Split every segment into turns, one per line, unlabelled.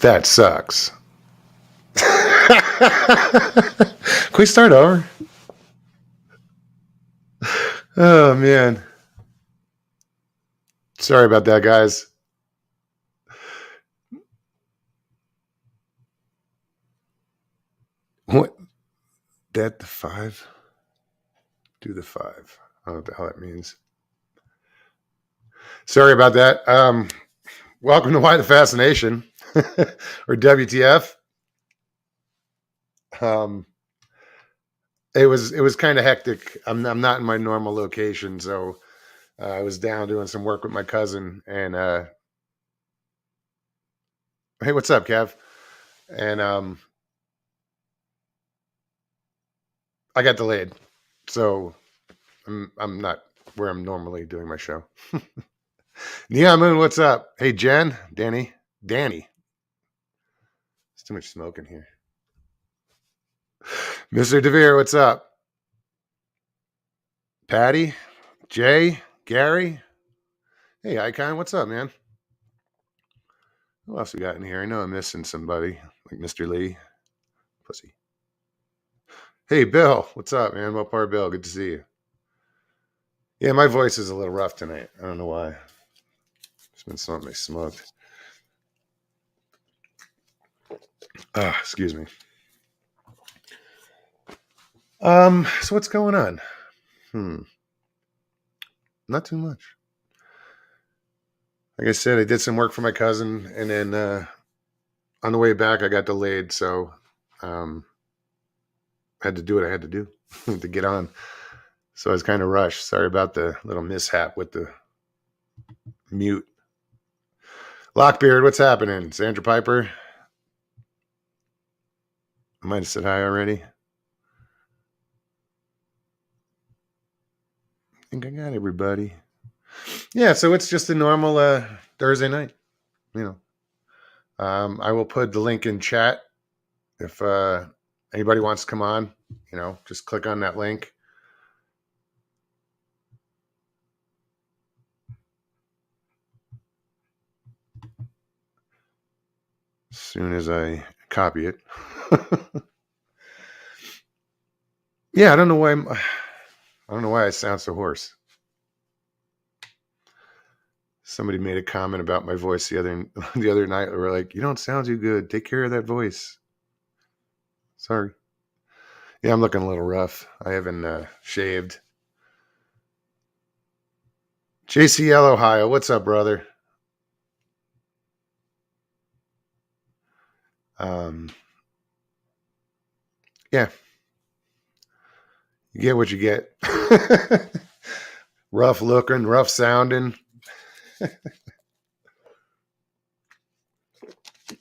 That sucks. Can we start over? Oh, man. Sorry about that, guys. What? That the 5? Do the 5. I don't know what the hell that means. Sorry about that. Welcome to Why the Fascination, or WTF. It was kind of hectic. I'm not in my normal location, so I was down doing some work with my cousin. And hey, what's up, Kev? And I got delayed, so I'm not where I'm normally doing my show. Neon Moon, what's up? Hey, Jen, Danny. There's too much smoke in here. Mr. DeVere, what's up? Patty, Jay, Gary. Hey, Icon, what's up, man? Who else we got in here? I know I'm missing somebody, like Mr. Lee. Pussy. Hey, Bill, what's up, man? Mopar Bill, good to see you. Yeah, my voice is a little rough tonight. I don't know why. It's been something I smoked. Excuse me. So what's going on? Not too much. Like I said, I did some work for my cousin, and then on the way back, I got delayed, so I had to do what I had to do to get on. So I was kind of rushed. Sorry about the little mishap with the mute. Blackbeard, what's happening? Sandra Piper? I might have said hi already. I think I got everybody. Yeah, so it's just a normal Thursday night. You know, I will put the link in chat if anybody wants to come on. You know, just click on that link. As soon as I copy it. Yeah, I don't know why I sound so hoarse. Somebody made a comment about my voice the other night. They were like, "You don't sound too good. Take care of that voice." Sorry. Yeah, I'm looking a little rough. I haven't shaved. JCL Ohio, what's up, brother? Yeah. You get what you get. Rough looking, rough sounding.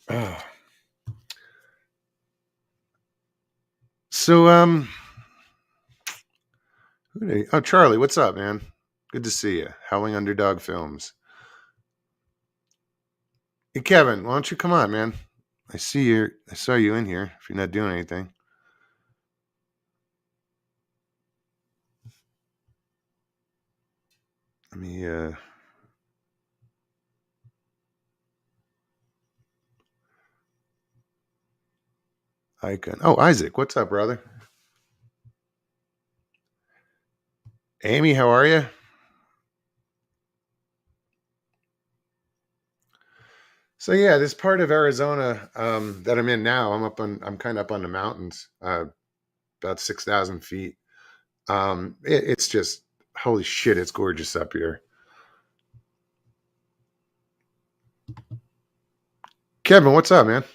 Oh. So, Charlie, what's up, man? Good to see you. Howling Underdog Films. Hey, Kevin, why don't you come on, man? I saw you in here. If you're not doing anything. Let me icon. Oh, Isaac, what's up, brother? Amy, how are you? So yeah, this part of Arizona that I'm in now, I'm kind of up on the mountains, about 6,000 feet. It's just holy shit, it's gorgeous up here. Kevin, what's up, man?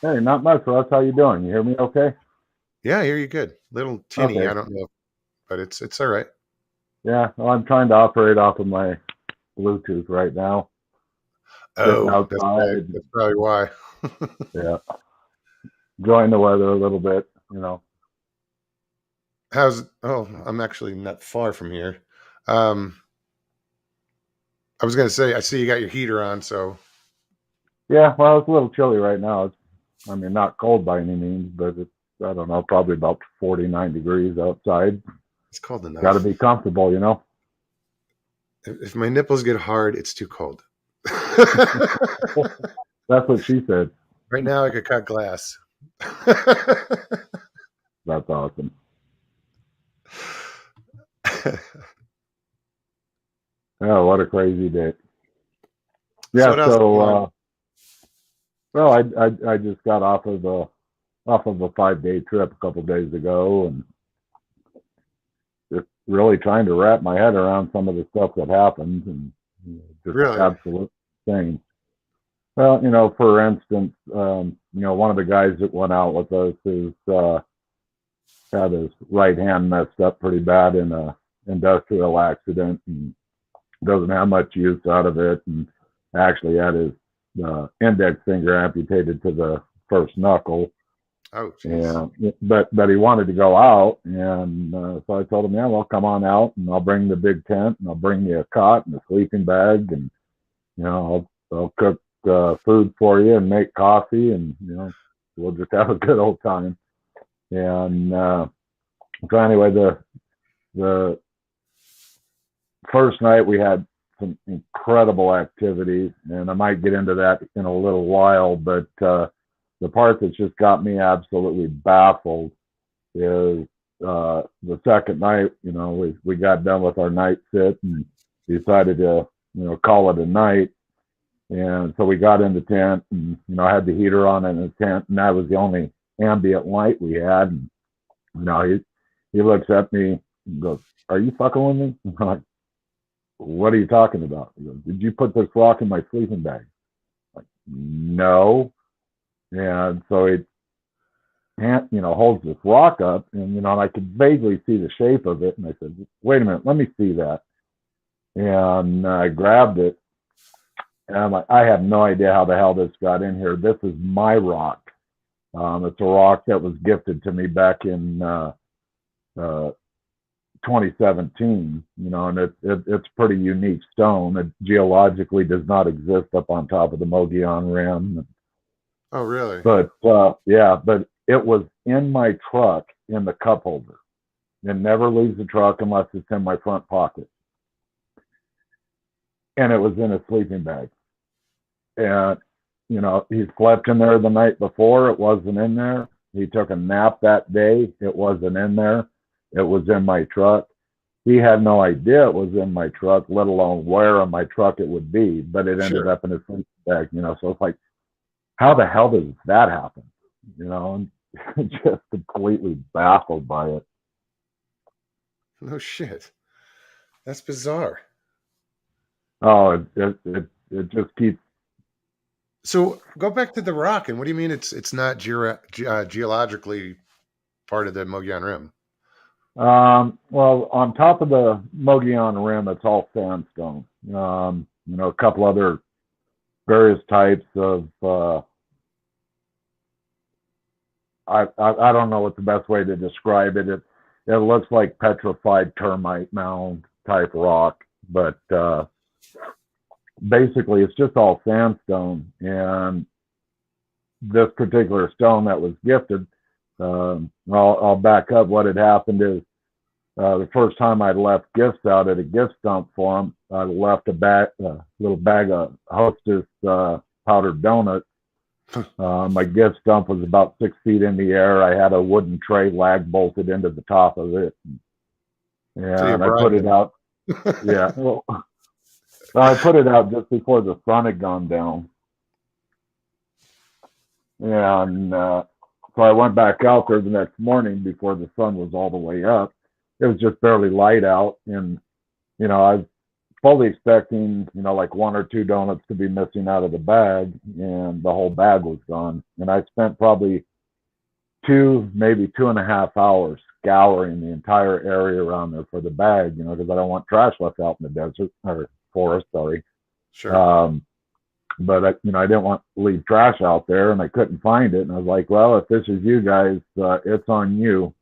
Hey, not much, Russ. How you doing? You hear me okay?
Yeah, I hear you good. Little tinny,
Okay.
I don't know, but it's all right.
Yeah, well, I'm trying to operate off of my Bluetooth right now. Sitting
Oh,
outside.
that's probably why.
Yeah. Enjoying the weather a little bit, you know.
I'm actually not far from here. I was gonna say, I see you got your heater on, so
Yeah, well, it's a little chilly right now. Not cold by any means, but it's, I don't know, probably about 49 degrees outside.
it's cold enough.
Got to be comfortable, you know.
If my nipples get hard, it's too cold.
That's what she said.
Right now, I could cut glass.
That's awesome. Oh, what a crazy day.
So
Yeah,
what else?
so well, I just got off of a 5-day trip a couple days ago, and just really trying to wrap my head around some of the stuff that happened, and just
Really?
absolute insane. Well, for instance, one of the guys that went out with us is had his right hand messed up pretty bad in a industrial accident, and doesn't have much use out of it, and actually had his index finger amputated to the first knuckle.
Oh, jeez.
And but he wanted to go out, and so I told him, yeah, well, come on out, and I'll bring the big tent, and I'll bring you a cot and a sleeping bag, and I'll cook food for you and make coffee, and we'll just have a good old time. And so anyway, the first night we had some incredible activities, and I might get into that in a little while, but the part that's just got me absolutely baffled is the second night. We got done with our night sit and decided to call it a night. And so we got in the tent, and I had the heater on in the tent, and that was the only ambient light we had. And he looks at me and goes, "Are you fucking with me?" I'm like, "What are you talking about?" He goes, "Did you put this rock in my sleeping bag?" I'm like, "No." And so he holds this rock up, and I could vaguely see the shape of it. And I said, "Wait a minute, let me see that." And I grabbed it, and I'm like, "I have no idea how the hell this got in here. This is my rock. It's a rock that was gifted to me back in 2017. And it's a pretty unique stone. It geologically does not exist up on top of the Mogollon Rim."
Oh, really?
But yeah, but it was in my truck in the cup holder. It never leaves the truck unless it's in my front pocket. And it was in a sleeping bag. And he slept in there the night before. It wasn't in there. He took a nap that day. It wasn't in there. It was in my truck. He had no idea it was in my truck, let alone where in my truck it would be. But it ended up in his sleeping bag. So it's like, how the hell does that happen? And just completely baffled by it.
No shit. That's bizarre.
Oh, it just keeps.
So go back to the rock, and what do you mean it's not geologically part of the Mogollon Rim?
Well, on top of the Mogollon Rim, it's all sandstone. A couple other various types of. I don't know what the best way to describe it. It looks like petrified termite mound type rock, but basically it's just all sandstone. And this particular stone that was gifted, I'll back up. What had happened is the first time I left gifts out at a gift dump for them, I left a little bag of Hostess powdered donuts. My gift dump was about 6 feet in the air. I had a wooden tray lag bolted into the top of it, and I put it out. Yeah, well, I put it out just before the sun had gone down, and so I went back out there the next morning before the sun was all the way up. It was just barely light out, and I was fully expecting, like 1 or 2 donuts to be missing out of the bag, and the whole bag was gone. And I spent probably 2, maybe 2.5 hours scouring the entire area around there for the bag, because I don't want trash left out in the desert or forest, sorry.
Sure.
But I didn't want to leave trash out there, and I couldn't find it. And I was like, well, if this is you guys, it's on you,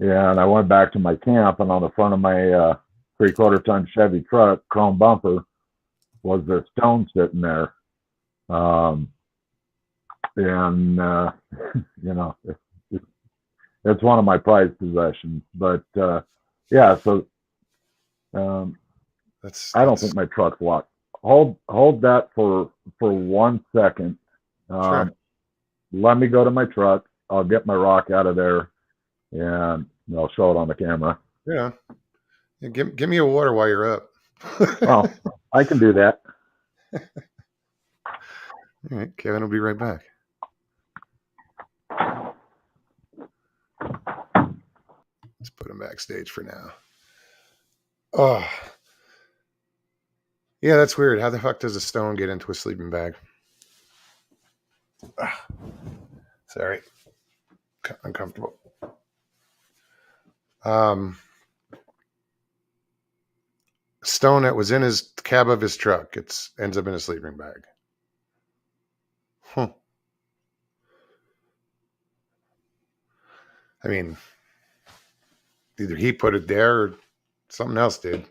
And I went back to my camp, and on the front of my 3/4-ton Chevy truck, chrome bumper, was this stone sitting there. And it's one of my prized possessions. But yeah, so I don't think my truck's locked. Hold that for 1 second.
Sure.
Let me go to my truck. I'll get my rock out of there, and I'll show it on the camera.
Yeah. Give me a water while you're up.
Well, I can do that.
All right, Kevin will be right back. Let's put him backstage for now. Oh, yeah, that's weird. How the fuck does a stone get into a sleeping bag? Sorry, uncomfortable. Stone that was in his cab of his truck. It ends up in a sleeping bag. Huh. I mean, either he put it there or something else did.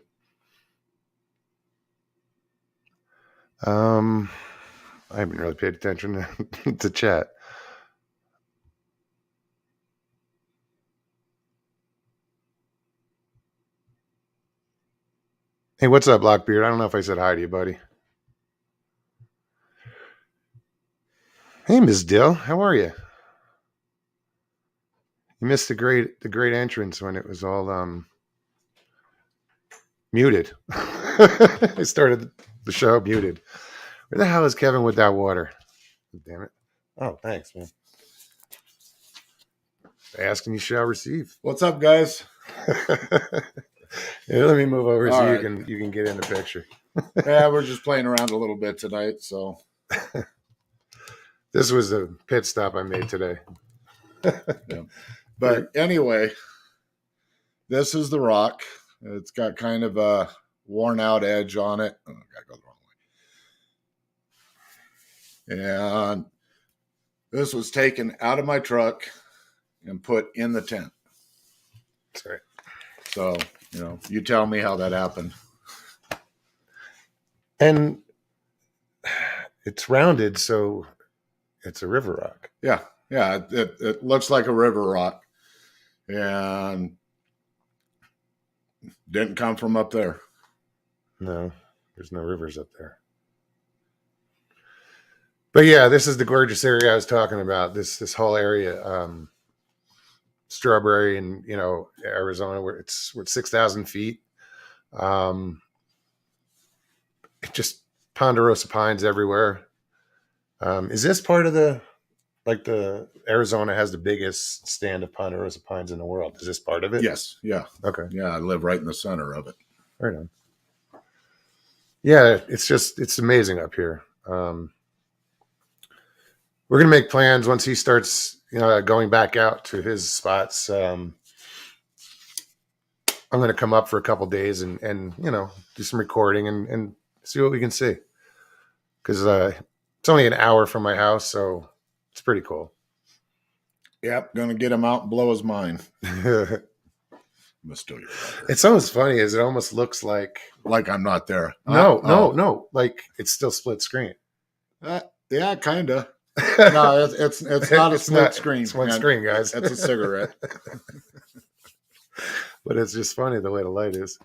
I haven't really paid attention to chat. Hey, what's up, Blackbeard? I don't know if I said hi to you, buddy. Hey, Ms. Dill, how are you? You missed the great entrance when it was all muted. I started the show muted. Where the hell is Kevin with that water? Damn it. Oh, thanks, man. Ask and you shall receive.
What's up, guys?
Yeah, let me move over
All
so
right.
you can get in the picture.
Yeah, we're just playing around a little bit tonight, so.
This was a pit stop I made today.
Yeah. But anyway, this is the rock. It's got kind of a worn out edge on it. Oh, I gotta go the wrong way. And this was taken out of my truck and put in the tent.
Sorry.
So, you tell me how that happened.
And it's rounded, so it's a river rock.
Yeah. It looks like a river rock. And didn't come from up there.
No, there's no rivers up there. But yeah, this is the gorgeous area I was talking about. This whole area, Strawberry and Arizona, where we're at 6,000 feet. Just ponderosa pines everywhere. Is this part of the Arizona has the biggest stand of ponderosa pines in the world? Is this part of it?
Yes. Yeah.
Okay.
Yeah, I live right in the center of it.
Right on. Yeah, it's amazing up here. We're gonna make plans once he starts, going back out to his spots. I'm gonna come up for a couple days and do some recording and see what we can see. Because it's only an hour from my house, so it's pretty cool.
Yep, gonna get him out and blow his mind. Still your
It's almost funny, as it almost looks like
I'm not there.
No, like it's still split screen.
Yeah, kind of. No, it's not a split screen.
It's one screen, guys.
It's a cigarette.
But it's just funny the way the light is.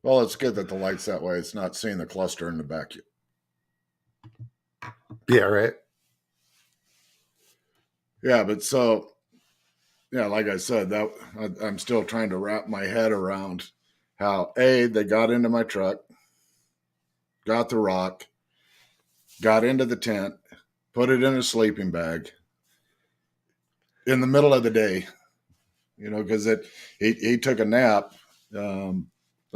Well, it's good that the light's that way. It's not seeing the cluster in the back.
Yeah, right.
Yeah, but like I said, that I'm still trying to wrap my head around how they got into my truck, got the rock, got into the tent, put it in a sleeping bag in the middle of the day, because he took a nap.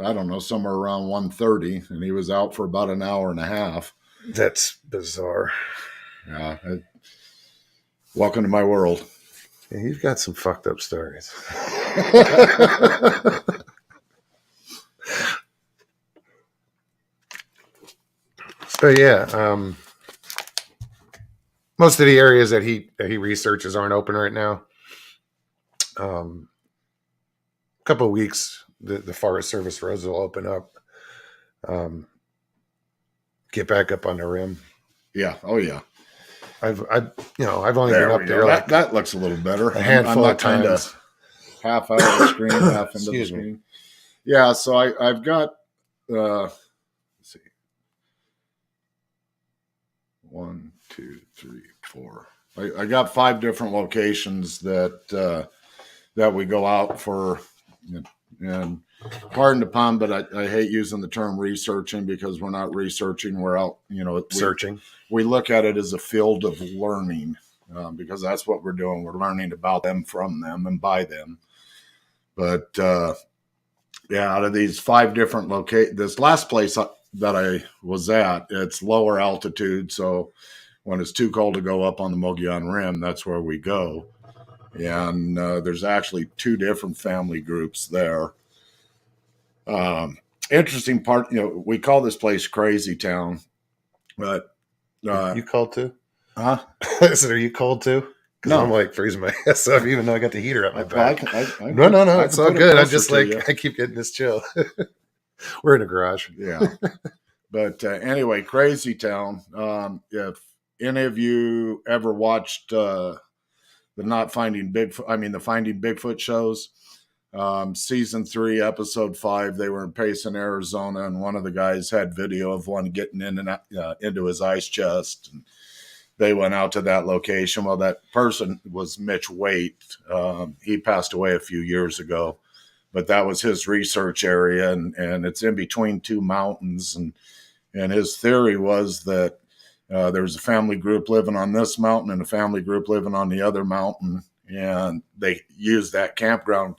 I don't know, somewhere around 1:30, and he was out for about an hour and a half.
That's bizarre.
Yeah. Welcome to my world.
Yeah, he's got some fucked up stories. So yeah, most of the areas that he researches aren't open right now. A couple of weeks, the Forest Service roads will open up. Get back up on the rim.
Yeah. Oh yeah.
I've only been up there.
That looks a little better.
A handful of times.
Half out of the screen, half into the screen. Yeah. So I've got. 1, 2, 3, 4. I got 5 different locations that we go out for, and pardon the pun, but I hate using the term researching because we're not researching. We're out,
Searching.
We look at it as a field of learning because that's what we're doing. We're learning about them, from them, and by them. But out of these 5 different locations, this last place that I was at, it's lower altitude, so when it's too cold to go up on the Mogollon Rim, that's where we go. And there's actually 2 different family groups there. Interesting part, we call this place Crazy Town, but
You cold too?
huh?
Are you cold too? Because
No.
I'm like freezing my ass off, even though I got the heater at my back.
No,
It's all good. I'm just like, I keep getting this chill. We're in a garage.
Yeah. But anyway, Crazy Town. If any of you ever watched the Finding Bigfoot shows, season 3, episode 5, they were in Payson, Arizona, and one of the guys had video of one getting in and into his ice chest. And they went out to that location. Well, that person was Mitch Waite. He passed away a few years ago, but that was his research area, and it's in between 2 mountains. And his theory was that there was a family group living on this mountain and a family group living on the other mountain, and they used that campground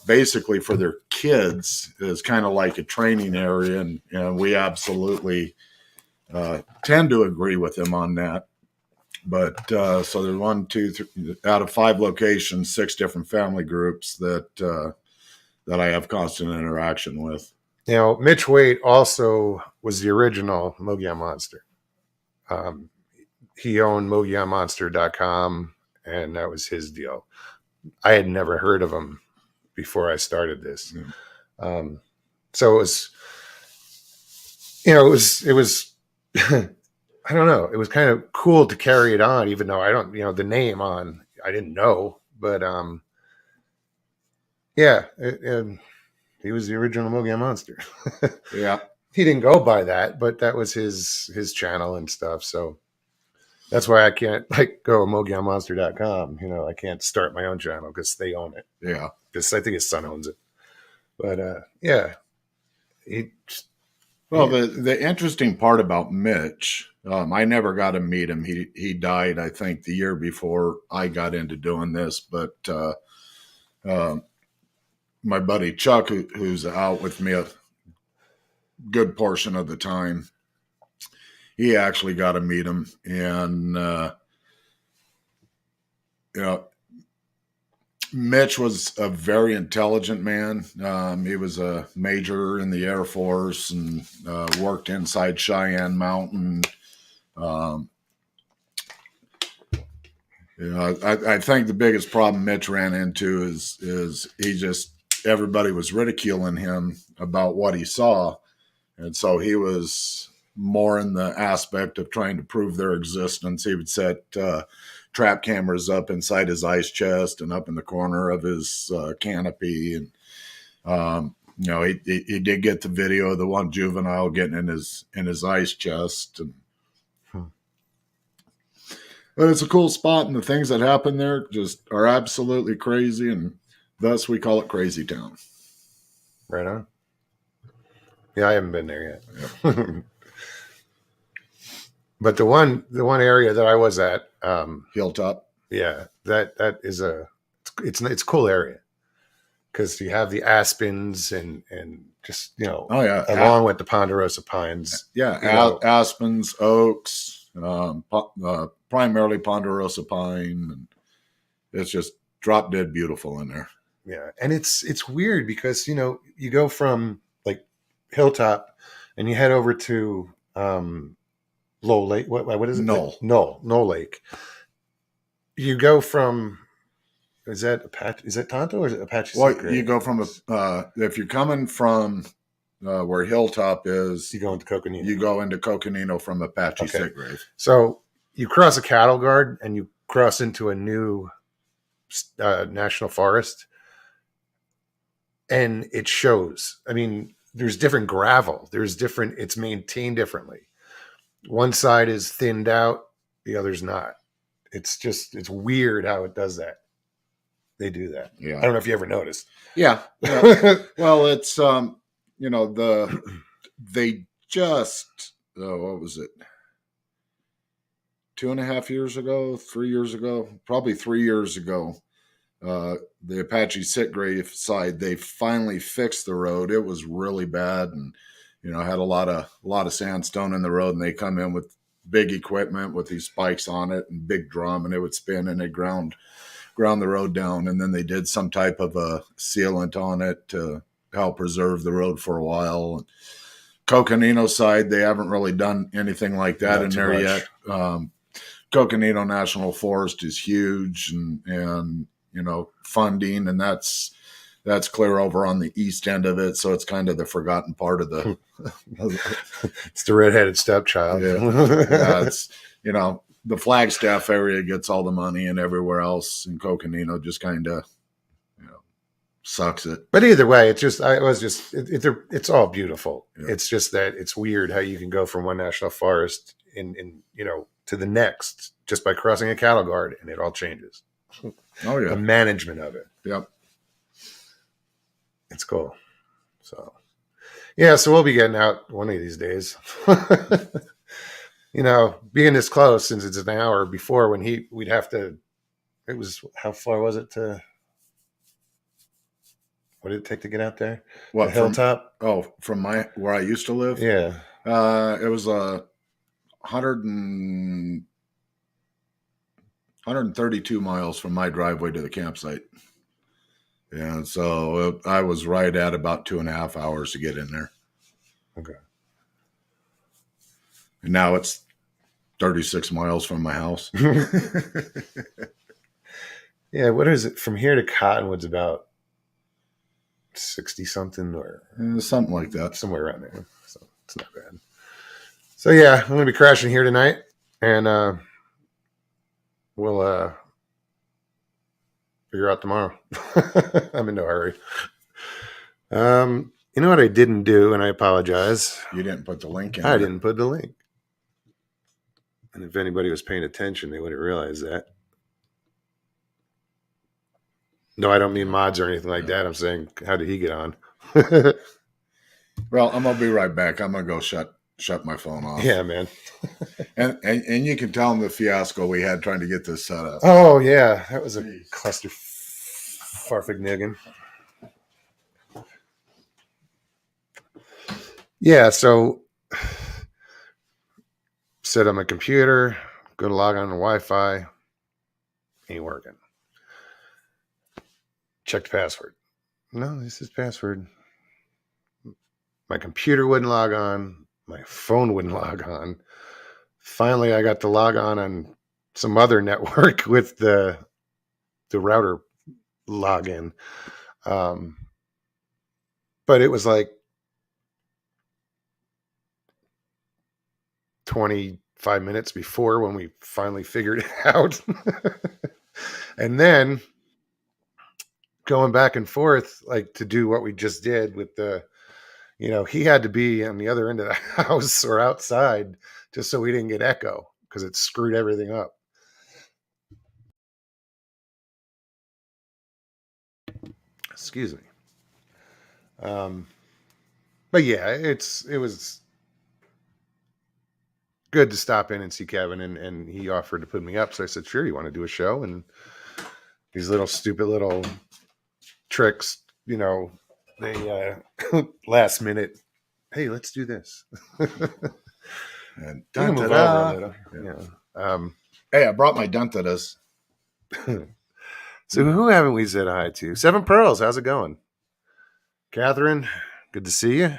basically for their kids as kind of like a training area, and we absolutely tend to agree with him on that. But so there's 1, 2, 3 out of 5 locations, 6 different family groups that I have constant interaction with.
Mitch Waite also was the original Mogollon Monster. He owned MogollonMonster.com, and that was his deal. I had never heard of him before I started this. So it was, it was, I don't know. It was kind of cool to carry it on, even though I don't, the name on, I didn't know, but he was the original Mogollon Monster.
Yeah.
He didn't go by that, but that was his channel and stuff. So that's why I can't go MogollonMonster.com. I can't start my own channel because they own it.
Yeah.
Because I think his son owns it. But
the interesting part about Mitch, I never got to meet him. He died, I think, the year before I got into doing this. But my buddy Chuck, who's out with me a good portion of the time, he actually got to meet him. And, Mitch was a very intelligent man. He was a major in the Air Force and worked inside Cheyenne Mountain. I think the biggest problem Mitch ran into is everybody was ridiculing him about what he saw, and so he was more in the aspect of trying to prove their existence. He would set trap cameras up inside his ice chest and up in the corner of his canopy, and he did get the video of the one juvenile getting in his ice chest. And but it's a cool spot, and the things that happen there just are absolutely crazy, and thus we call it Crazy Town.
Right on. Yeah, I haven't been there yet. But the one area that I was at,
Hilltop.
Yeah, that is it's a cool area because you have the aspens and just along with the ponderosa pines.
Yeah, aspens, oaks, primarily ponderosa pine, and it's just drop dead beautiful in there.
Yeah, and it's weird because you go from Hilltop and you head over to Low Lake. What is it? Knoll Lake. You go from is that Tonto or is it Apache?
Well, you go from if you're coming from where Hilltop is,
you go into Coconino.
You go into Coconino from Apache Sitgrave.
So you cross a cattle guard and you cross into a new national forest, and it shows. I mean, there's different gravel. It's maintained differently. one side is thinned out, the other's not. It's weird how it does that. They do that.
Yeah.
I don't know if you ever noticed.
Yeah. Well, it's they just what was it? 2.5 years ago, 3 years ago, probably 3 years ago. The Apache Sitgrave side, they finally fixed the road. It was really bad, and had a lot of sandstone in the road. And they come in with big equipment with these spikes on it and big drum, and it would spin, and they ground the road down. And then they did some type of a sealant on it to help preserve the road for a while. And Coconino side, they haven't really done anything like that in there yet. Coconino National Forest is huge, and funding, and that's clear over on the east end of it. So it's kind of the forgotten part of the.
It's the redheaded stepchild.
Yeah, it's the Flagstaff area gets all the money, and everywhere else in Coconino just kind of sucks it.
But either way, it's all beautiful. Yeah. It's just that it's weird how you can go from one national forest to the next just by crossing a cattle guard, and it all changes.
Oh yeah,
the management of it.
Yep,
it's cool. So yeah, so we'll be getting out one of these days. Being this close, since it's an hour before when we'd have to. It was, how far was it to? What did it take to get out there?
What,
the hilltop?
From where I used to live?
Yeah.
It was 132 miles from my driveway to the campsite. Yeah, so I was right at about 2.5 hours to get in there.
Okay.
And now it's 36 miles from my house.
Yeah, what is it? From here to Cottonwood's about 60 something or
something like that.
Somewhere around there. So it's not bad. So yeah, I'm gonna be crashing here tonight, and we'll figure out tomorrow. I'm in no hurry. You know what I didn't do, and I apologize.
You didn't put the link in.
I didn't put the link. And if anybody was paying attention, they wouldn't realize that. No, I don't mean mods or anything like that. I'm saying, how did he get on?
Well, I'm gonna be right back. I'm gonna go shut my phone off.
Yeah, man.
and you can tell them the fiasco we had trying to get this set up.
Oh yeah, that was a cluster farfigniggin. Yeah, so set up my computer, go to log on to Wi-Fi, ain't working. Check the password. No, this is password. My computer wouldn't log on. My phone wouldn't log on. Finally, I got to log on some other network with the router login. But it was like 25 minutes before when we finally figured it out. And then going back and forth, like to do what we just did with he had to be on the other end of the house or outside just so we didn't get echo because it screwed everything up. Excuse me. But yeah, it was good to stop in and see Kevin, and he offered to put me up. So I said, sure, you want to do a show? And these little stupid little tricks, they last minute, hey, let's do this.
And
move over a little. Yeah.
Hey, I brought my dentatus.
So who haven't we said hi to? Seven Pearls, how's it going? Catherine, good to see you.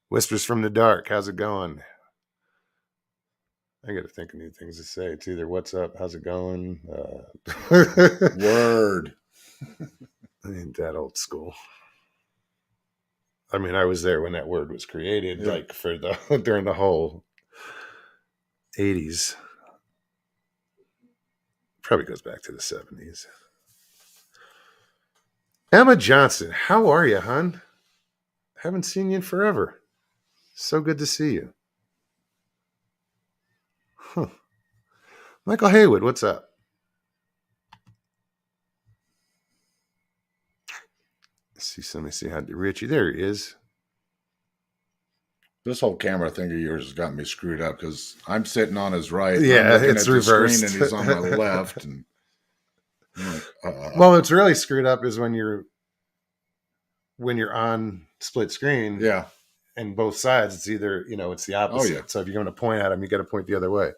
Whispers from the Dark, how's it going? I got to think of new things to say. It's either what's up, how's it going?
Word.
Ain't that old school. I mean, I was there when that word was created, yeah. Like during the whole 80s. Probably goes back to the 70s. Emma Johnson, how are you, hon? Haven't seen you in forever. So good to see you. Michael Haywood, what's up? Let me see how Richie. There he is.
This whole camera thing of yours has got me screwed up because I'm sitting on his right.
Yeah,
I'm looking
it's
at the
reversed.
screen and he's on my left. And I'm like,
well, what's really screwed up is when you're on split screen.
Yeah.
And both sides, it's either, it's the opposite.
Oh, yeah.
So if you're going to point at him, you got to point the other way.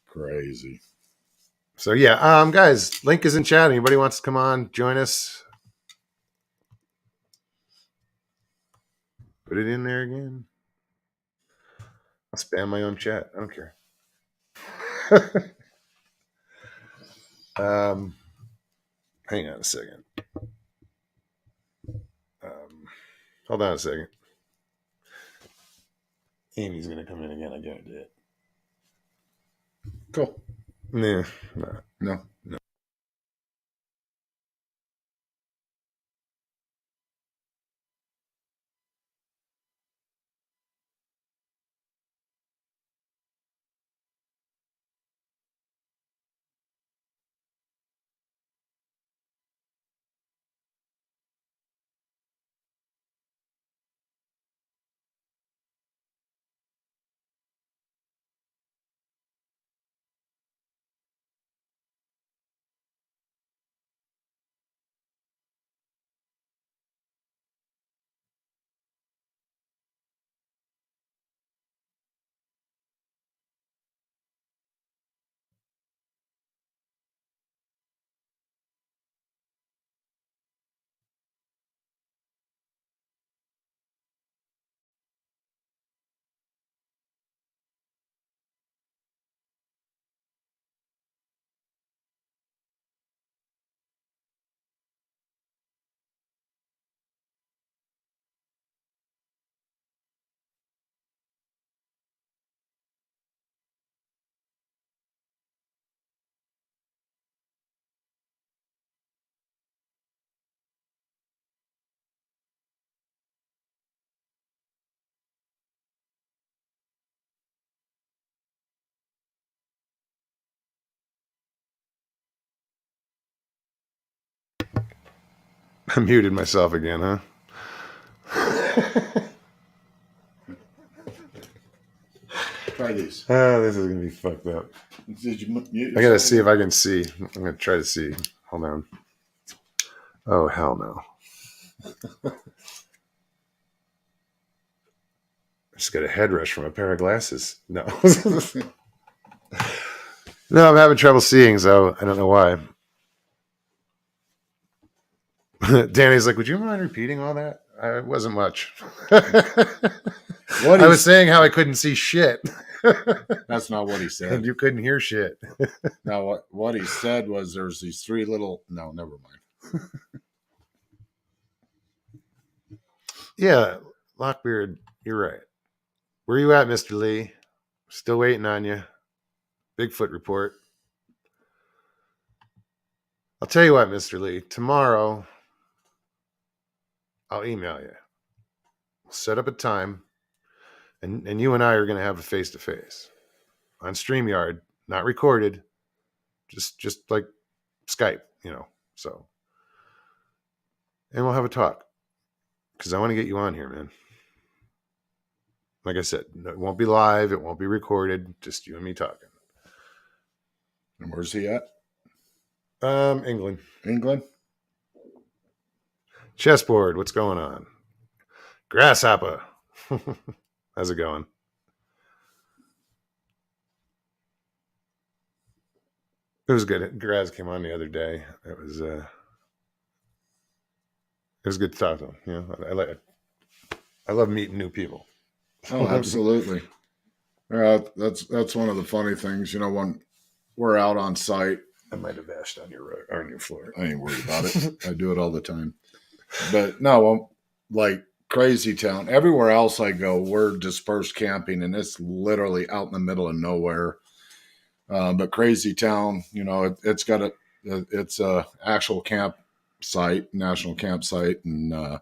Crazy.
So yeah, guys, link is in chat. Anybody wants to come on, join us? Put it in there again. I'll spam my own chat. I don't care. Hang on a second. Hold on a second. Amy's going to come in again. I guarantee it.
Cool.
Nah,
No.
I muted myself again, huh?
Try these.
Oh, this is going to be fucked up.
Did you mute
I got to see if I can see. I'm going to try to see. Hold on. Oh, hell no. I just got a head rush from a pair of glasses. No. No, I'm having trouble seeing, so I don't know why. Danny's like, would you mind repeating all that? It wasn't much. I was saying how I couldn't see shit.
That's not what he said.
And you couldn't hear shit.
Now, what he said was there's these three little... No, never mind.
Yeah, Blackbeard, you're right. Where you at, Mr. Lee? Still waiting on you. Bigfoot report. I'll tell you what, Mr. Lee. Tomorrow, I'll email you. We'll set up a time, and you and I are going to have a face-to-face on StreamYard, not recorded, just like Skype, so. And we'll have a talk, because I want to get you on here, man. Like I said, it won't be live. It won't be recorded. Just you and me talking.
And where's he at?
England.
England?
Chessboard, what's going on? Grasshopper. How's it going? It was good. Graz came on the other day. It was good to talk to him. I love meeting new people.
Oh, absolutely. That's one of the funny things, when we're out on site.
I might have bashed on your floor.
I ain't worried about it. I do it all the time. But no, like Crazy Town, everywhere else I go, we're dispersed camping, and it's literally out in the middle of nowhere. But Crazy Town, it's got it's a actual campsite, national campsite, and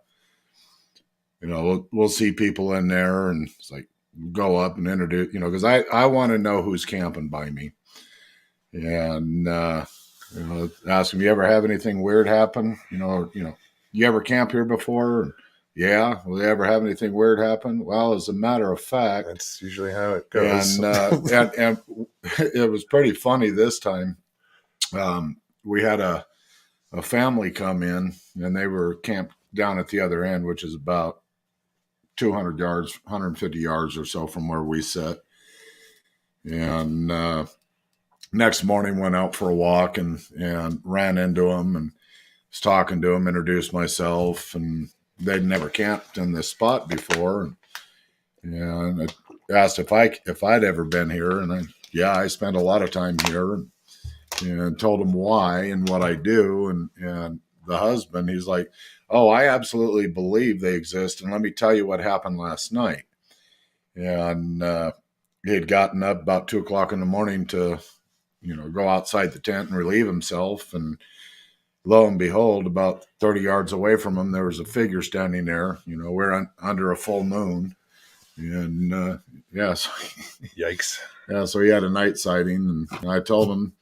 we'll see people in there, and it's like, go up and introduce, because I want to know who's camping by me. And, ask them, you ever have anything weird happen? You ever camp here before? And, yeah. Will they ever have anything weird happen? Well, as a matter of fact,
That's usually how it goes.
And it was pretty funny this time. We had a family come in, and they were camped down at the other end, which is about 200 yards, 150 yards or so from where we sit. And next morning went out for a walk and ran into them and was talking to them, introduced myself, and they'd never camped in this spot before. And I asked if I'd ever been here, and I spent a lot of time here, and told them why and what I do. And the husband, he's like, oh, I absolutely believe they exist. And let me tell you what happened last night. And he had gotten up about 2:00 in the morning to, go outside the tent and relieve himself. And lo and behold, about 30 yards away from him, there was a figure standing there. We're under a full moon. And yes.
Yikes.
Yeah, so he had a night sighting. And I told him,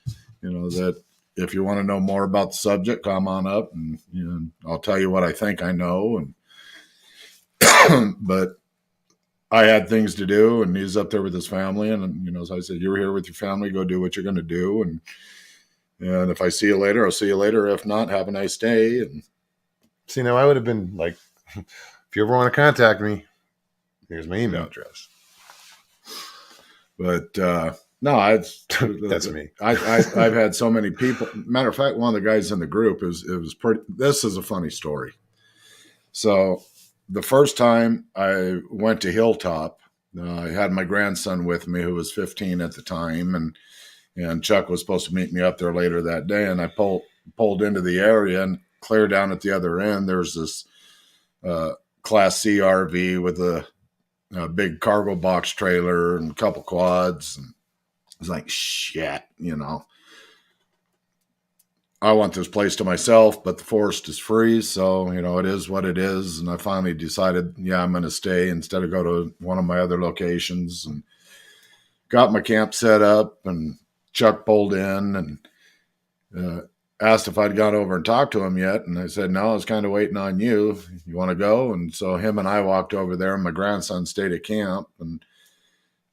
that if you want to know more about the subject, come on up, and I'll tell you what I think I know. And but I had things to do, and he's up there with his family, and so I said, "You're here with your family. Go do what you're going to do, and if I see you later, I'll see you later. If not, have a nice day." And
see, now I would have been like, if you ever want to contact me, here's my email address.
But no,
that's me.
I've had so many people. Matter of fact, one of the guys in the group was pretty. This is a funny story. So the first time I went to Hilltop, I had my grandson with me, who was 15 at the time, and Chuck was supposed to meet me up there later that day. And I pulled into the area, and clear down at the other end, there's this Class C RV with a big cargo box trailer and a couple quads. And I was like, shit, I want this place to myself, but the forest is free. So, it is what it is. And I finally decided, I'm going to stay instead of go to one of my other locations, and got my camp set up. And Chuck pulled in and asked if I'd gone over and talked to him yet. And I said, no, I was kind of waiting on you. You want to go? And so him and I walked over there, and my grandson stayed at camp, and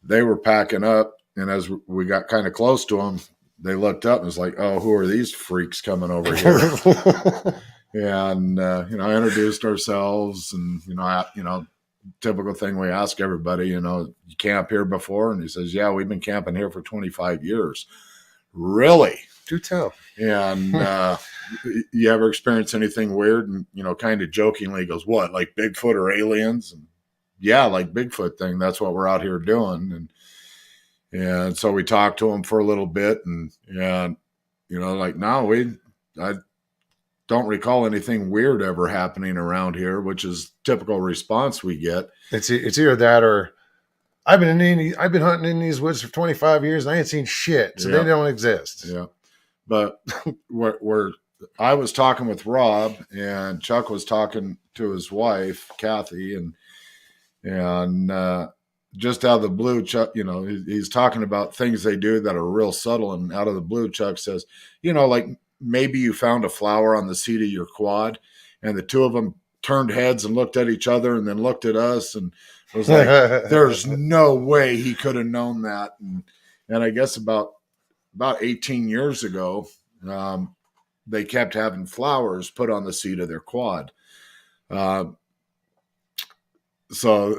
they were packing up. And as we got kind of close to them, they looked up and was like, oh, who are these freaks coming over here? And, I introduced ourselves, and, typical thing we ask everybody, you camp here before? And he says, yeah, we've been camping here for 25 years. Really?
Do tell.
And you ever experience anything weird? And, kind of jokingly goes, what, like Bigfoot or aliens? And yeah, like Bigfoot thing. That's what we're out here doing. And so we talked to him for a little bit, and like, no, I don't recall anything weird ever happening around here, which is typical response we get.
It's either that or I've been hunting in these woods for 25 years and I ain't seen shit, so they don't exist.
Yeah, but where I was talking with Rob, and Chuck was talking to his wife Kathy, and just out of the blue, Chuck, he's talking about things they do that are real subtle. And out of the blue, Chuck says, like maybe you found a flower on the seat of your quad, and the two of them turned heads and looked at each other and then looked at us, and it was like, there's no way he could have known that. And I guess about 18 years ago, they kept having flowers put on the seat of their quad. So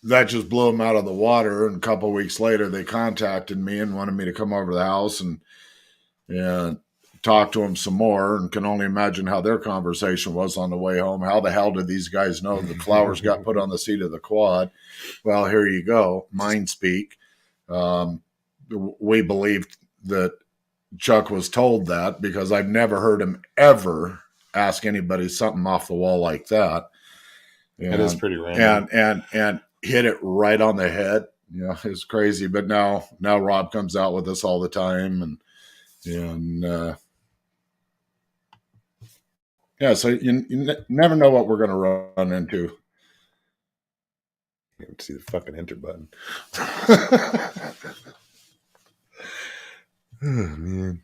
that just blew them out of the water. And a couple of weeks later, they contacted me and wanted me to come over to the house and talk to them some more, and can only imagine how their conversation was on the way home. How the hell did these guys know the flowers got put on the seat of the quad? Well, here you go. Mind speak. We believed that Chuck was told that, because I've never heard him ever ask anybody something off the wall like that.
It is pretty random.
And hit it right on the head. It's crazy. But now Rob comes out with us all the time, and so you never know what we're going to run into.
You can see the fucking enter button. Oh, man.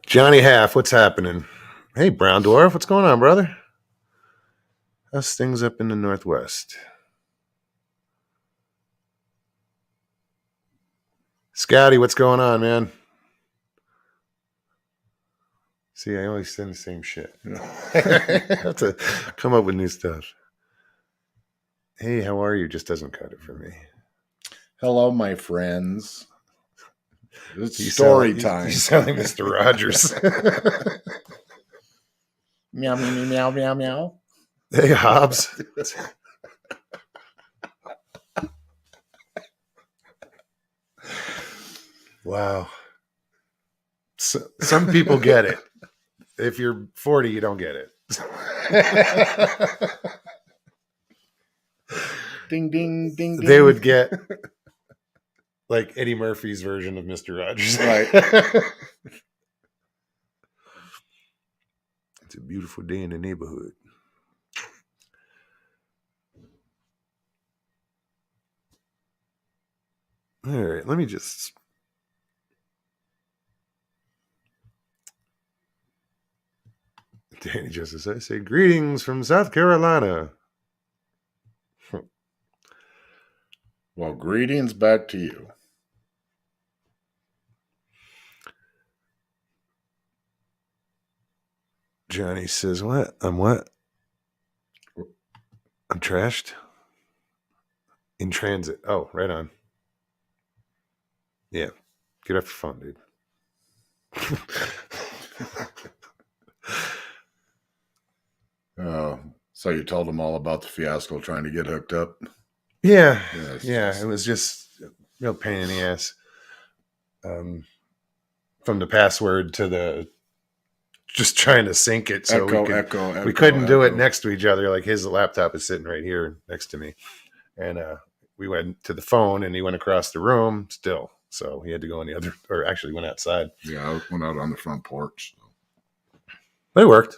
Johnny Half, what's happening? Hey, Brown Dwarf, what's going on, brother? How's things up in the Northwest? Scotty, what's going on, man? See, I always send the same shit. I have to come up with new stuff. Hey, how are you? Just doesn't cut it for me.
Hello, my friends. It's
You
story
sound,
time.
You sound like Mr. Rogers.
Meow, meow, meow, meow, meow, meow.
Hey, Hobbs. Wow. So, some people get it. If you're 40, you don't get it.
Ding, ding, ding, ding.
They would get like Eddie Murphy's version of Mr. Rogers.
Right.
It's a beautiful day in the neighborhood. All right, let me just... Danny Justice, I say greetings from South Carolina.
Well, greetings back to you.
Johnny says, what? I'm what? I'm trashed? In transit. Oh, right on. Yeah. Get off your phone, dude.
So you told them all about the Fiasco trying to get hooked up?
Yeah.
Yes,
Yeah.
yes.
It was just a real pain in the ass. From the password to the just trying to sync it so we couldn't do it next to each other. Like his laptop is sitting right here next to me. And we went to the phone and he went across the room still. So he had to go in the other, or actually went outside.
Yeah, I went out on the front porch. So.
But it worked.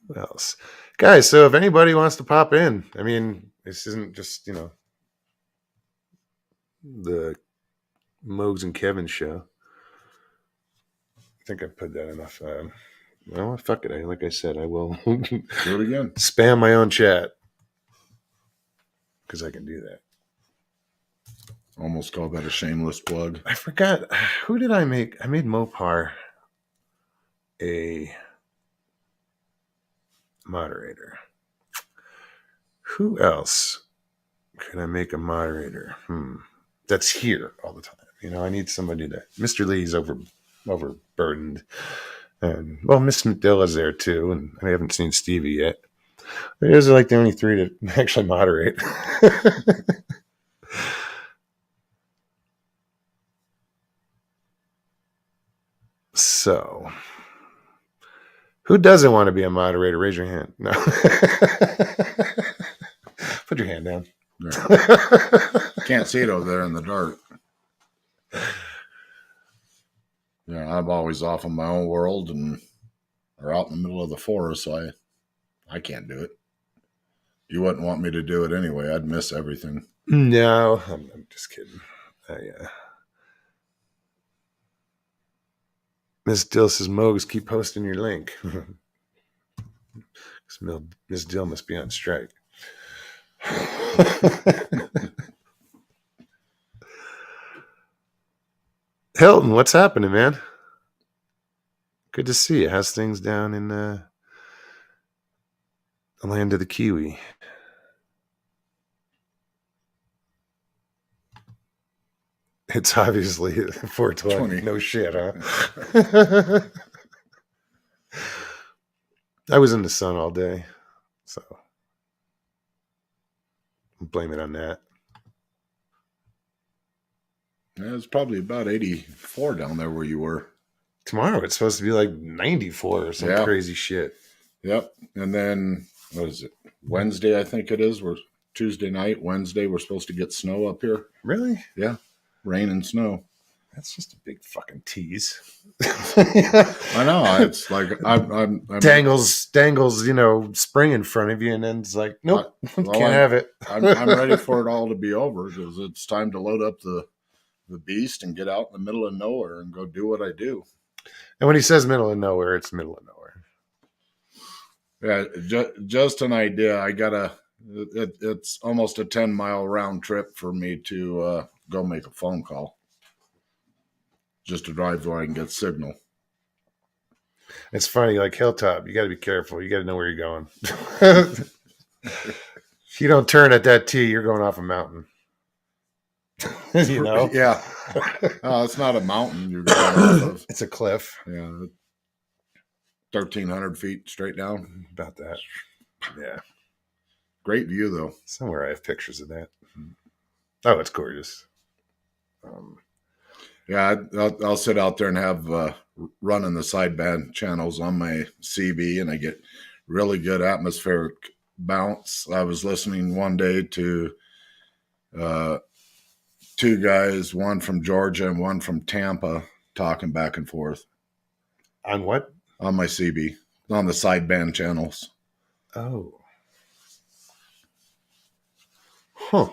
What else? Guys, so if anybody wants to pop in, I mean, this isn't just, the Mogs and Kevin show. I think I put that enough. Well, fuck it. Like I said, I will
do it again.
Spam my own chat because I can do that.
Almost call that a shameless plug.
I forgot. Who did I make? I made Mopar a moderator. Who else could I make a moderator? That's here all the time. I need somebody that... Mr. Lee's overburdened. And, well, Miss McDilla's there too, and I haven't seen Stevie yet. Those are like the only three to actually moderate. So, who doesn't want to be a moderator? Raise your hand. No. Put your hand down.
Can't see it over there in the dark. Yeah, I'm always off in my own world or out in the middle of the forest, so I can't do it. You wouldn't want me to do it anyway. I'd miss everything.
No, I'm just kidding. Miss Dill says, Mogs, keep posting your link. Miss Dill must be on strike. Hilton, what's happening, man? Good to see you. How's things down in the land of the Kiwi? It's obviously 420. No shit, huh? I was in the sun all day, so blame it on that.
Yeah, it's probably about 84 down there where you were.
Tomorrow it's supposed to be like 94 or some crazy shit.
Yep. And then, what is it? Wednesday, I think it is. Tuesday night, Wednesday, we're supposed to get snow up here.
Really?
Yeah. Rain and snow.
That's just a big fucking tease.
I know. It's like I'm
dangles, spring in front of you, and then it's like, nope,
well,
can't have it.
I'm ready for it all to be over because it's time to load up the beast and get out in the middle of nowhere and go do what I do.
And when he says middle of nowhere, it's middle of nowhere.
Yeah, just an idea. It's almost a 10-mile round trip for me to go make a phone call. Just to drive where I can get signal.
It's funny, like Hilltop, you got to be careful. You got to know where you're going. If you don't turn at that T, you're going off a mountain.
Yeah. It's not a mountain you're going off of.
It's a cliff.
Yeah. 1,300 feet straight down.
About that. Yeah.
Great view, though.
Somewhere I have pictures of that. Oh, it's gorgeous.
Yeah, I'll sit out there and have running the sideband channels on my CB, and I get really good atmospheric bounce. I was listening one day to two guys, one from Georgia and one from Tampa, talking back and forth.
On what?
On my CB, on the sideband channels.
Oh. Huh.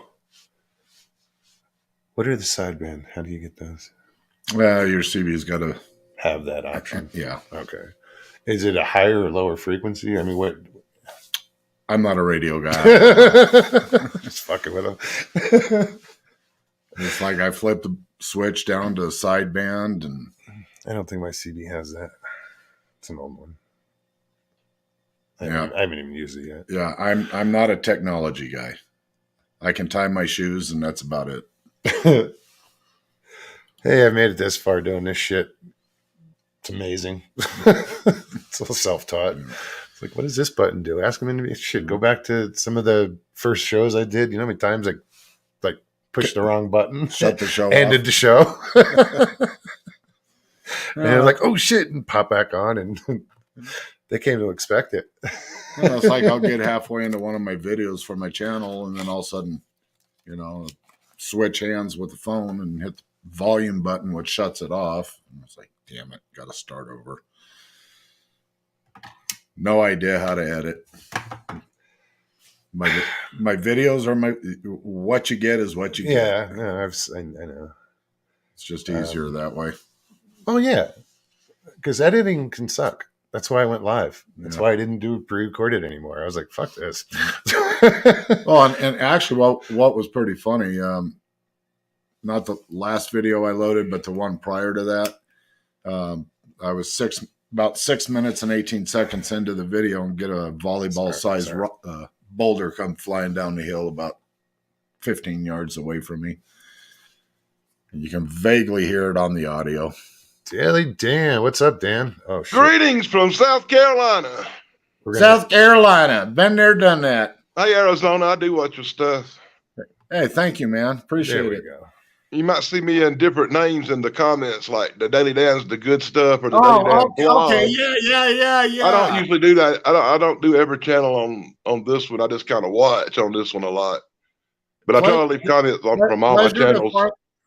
What are the sideband? How do you get those?
Well, your CB's got to
have that option.
Yeah.
Okay. Is it a higher or lower frequency? I mean, what?
I'm not a radio guy.
Just fucking with them.
It's like I flipped the switch down to sideband, and
I don't think my CB has that. It's an old one. I haven't even used it yet.
Yeah, I'm not a technology guy. I can tie my shoes, and that's about it.
Hey, I made it this far doing this shit. It's amazing. It's all self-taught. It's like, what does this button do? Ask them into shit. Go back to some of the first shows I did. You know how many times I like pushed the wrong button,
shut the show,
ended the show, and they're like, "Oh shit!" and pop back on, and they came to expect it.
It's like I'll get halfway into one of my videos for my channel, and then all of a sudden, switch hands with the phone and hit the volume button, which shuts it off. And it's like, damn it, got to start over. No idea how to edit. My videos are what you get is what you get.
Yeah, no, I know.
It's just easier that way.
Oh yeah, because editing can suck. That's why I went live. That's why I didn't do pre-recorded anymore. I was like, fuck this.
Well, and actually, what was pretty funny, not the last video I loaded, but the one prior to that, I was about 6 minutes and 18 seconds into the video and get a volleyball-sized boulder come flying down the hill about 15 yards away from me. And you can vaguely hear it on the audio.
Daily Dan. What's up, Dan? Oh, shit.
Greetings from South Carolina.
South Carolina. Been there, done that.
Hey, Arizona, I do watch your stuff.
Hey, thank you, man. Appreciate it.
Go.
You might see me in different names in the comments, like the Daily Dan's the good stuff or the Daily Dan blog.
Okay, yeah.
I don't usually do that. I don't do every channel on this one. I just kind of watch on this one a lot. But I try to leave comments from all my channels.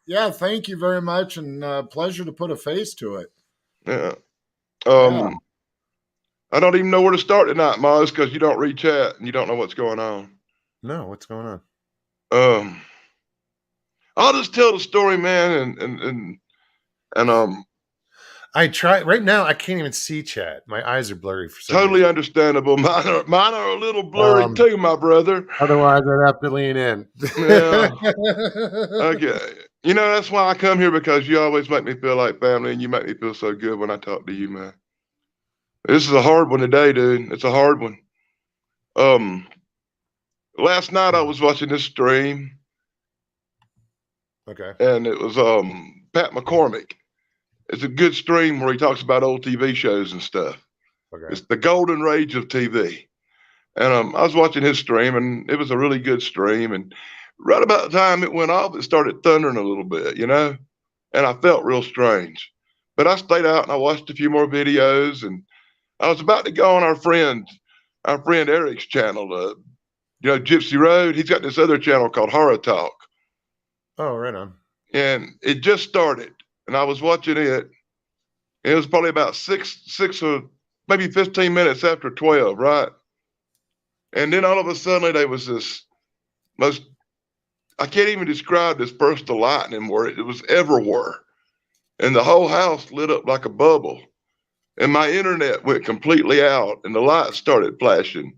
Yeah, thank you very much, and pleasure to put a face to it.
Yeah. I don't even know where to start tonight, Maz, because you don't read chat and you don't know what's going on.
No, what's going on?
I'll just tell the story, man, and
I try right now. I can't even see chat. My eyes are blurry for some
totally
reason.
Understandable. Mine are a little blurry too, my brother.
Otherwise, I'd have to lean in.
Yeah. Okay. That's why I come here, because you always make me feel like family, and you make me feel so good when I talk to you, man. This is a hard one today, dude. It's a hard one. Last night I was watching this stream.
Okay.
And it was Pat McCormick. It's a good stream where he talks about old TV shows and stuff.
Okay.
It's the golden age of TV. And I was watching his stream, and it was a really good stream. And right about the time it went off, it started thundering a little bit, and I felt real strange. But I stayed out and I watched a few more videos, and I was about to go on our friend Eric's channel, Gypsy Road. He's got this other channel called Horror Talk.
Oh, right on.
And it just started. and I was watching it. It was probably about six or maybe 15 minutes after 12, right? And then all of a sudden there was this most, I can't even describe this burst of lightning where it was everywhere. And the whole house lit up like a bubble. And my internet went completely out and the lights started flashing.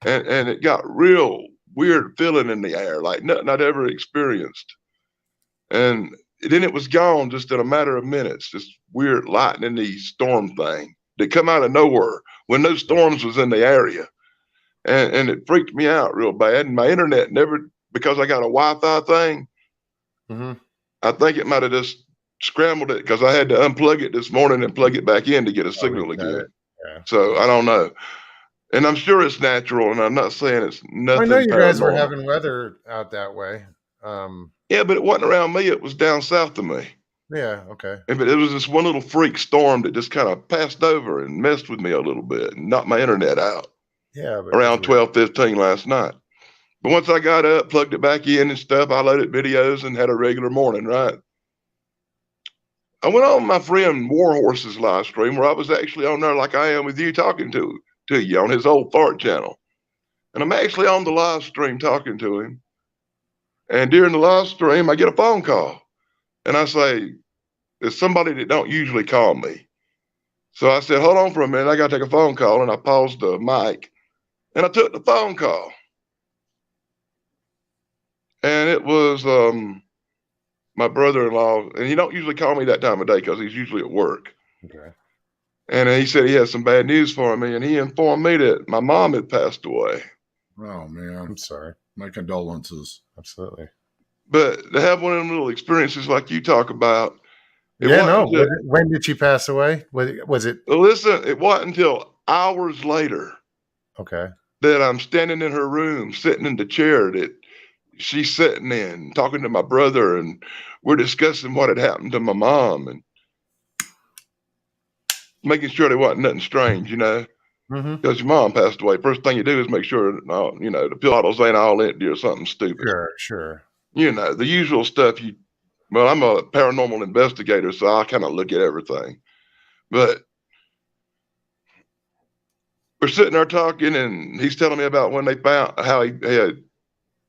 And it got real weird feeling in the air, like nothing I'd ever experienced. And then it was gone just in a matter of minutes, this weird lightning storm thing that come out of nowhere when no storms was in the area. And it freaked me out real bad. And my internet never, because I got a Wi-Fi thing, I think it might have just scrambled it because I had to unplug it this morning and plug it back in to get a signal again. Yeah. So I don't know. And I'm sure it's natural, and I'm not saying it's nothing.
I know you guys were having weather out that way.
Yeah, but it wasn't around me. It was down south of me.
Yeah, okay.
But it was this one little freak storm that just kind of passed over and messed with me a little bit and knocked my internet out.
Yeah.
Around 12:15 last night. But once I got up, plugged it back in and stuff, I loaded videos and had a regular morning, right? I went on my friend Warhorse's live stream where I was actually on there like I am with you talking to you on his old fart channel. And I'm actually on the live stream talking to him. And during the live stream, I get a phone call. And I say, it's somebody that don't usually call me. So I said, hold on for a minute. I got to take a phone call. And I paused the mic. And I took the phone call. And it was my brother-in-law. And he don't usually call me that time of day because he's usually at work.
Okay.
And he said he had some bad news for me. And he informed me that my mom had passed away.
Oh, man.
I'm sorry.
My condolences.
Absolutely.
But to have one of them little experiences like you talk about.
When did she pass away? Was it?
Listen, it wasn't until hours later.
Okay.
That I'm standing in her room, sitting in the chair that she's sitting in, talking to my brother, and we're discussing what had happened to my mom and making sure there wasn't nothing strange, because your mom passed away. First thing you do is make sure, the pill bottles ain't all empty or something stupid.
Sure.
The usual stuff. Well, I'm a paranormal investigator, so I kind of look at everything. But we're sitting there talking, and he's telling me about when they found how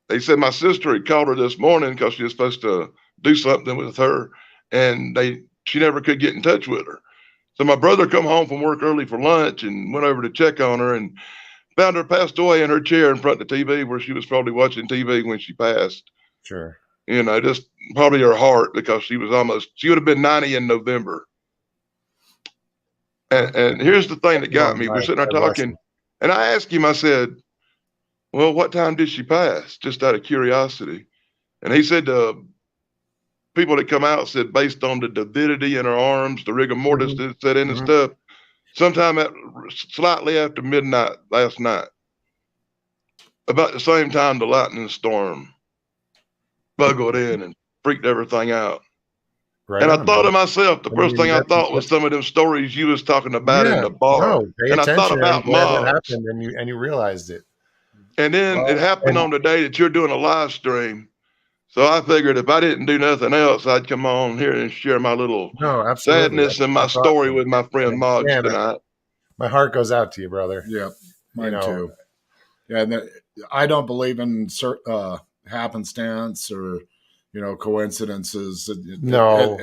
they said my sister had called her this morning because she was supposed to do something with her, and she never could get in touch with her. So my brother come home from work early for lunch and went over to check on her and found her passed away in her chair in front of the TV where she was probably watching TV when she passed.
Sure.
Just probably her heart, because she would have been 90 in November. And here's the thing that got me. We're sitting there talking, and I asked him, I said, well, what time did she pass? Just out of curiosity. And he said people that come out said based on the dividity in her arms, the rigor mortis that set in and stuff, sometime slightly after midnight last night, about the same time the lightning storm buggled in and freaked everything out. Right. And I thought to myself, the first thing I thought was some of them stories you was talking about in the bar. And I thought about mobs.
Happened and you realized it.
And then it happened on the day that you're doing a live stream. So I figured if I didn't do nothing else, I'd come on here and share my little sadness and my story with my friend Moggs tonight.
My heart goes out to you, brother.
Yeah, mine too. Yeah, and I don't believe in happenstance or coincidences.
No,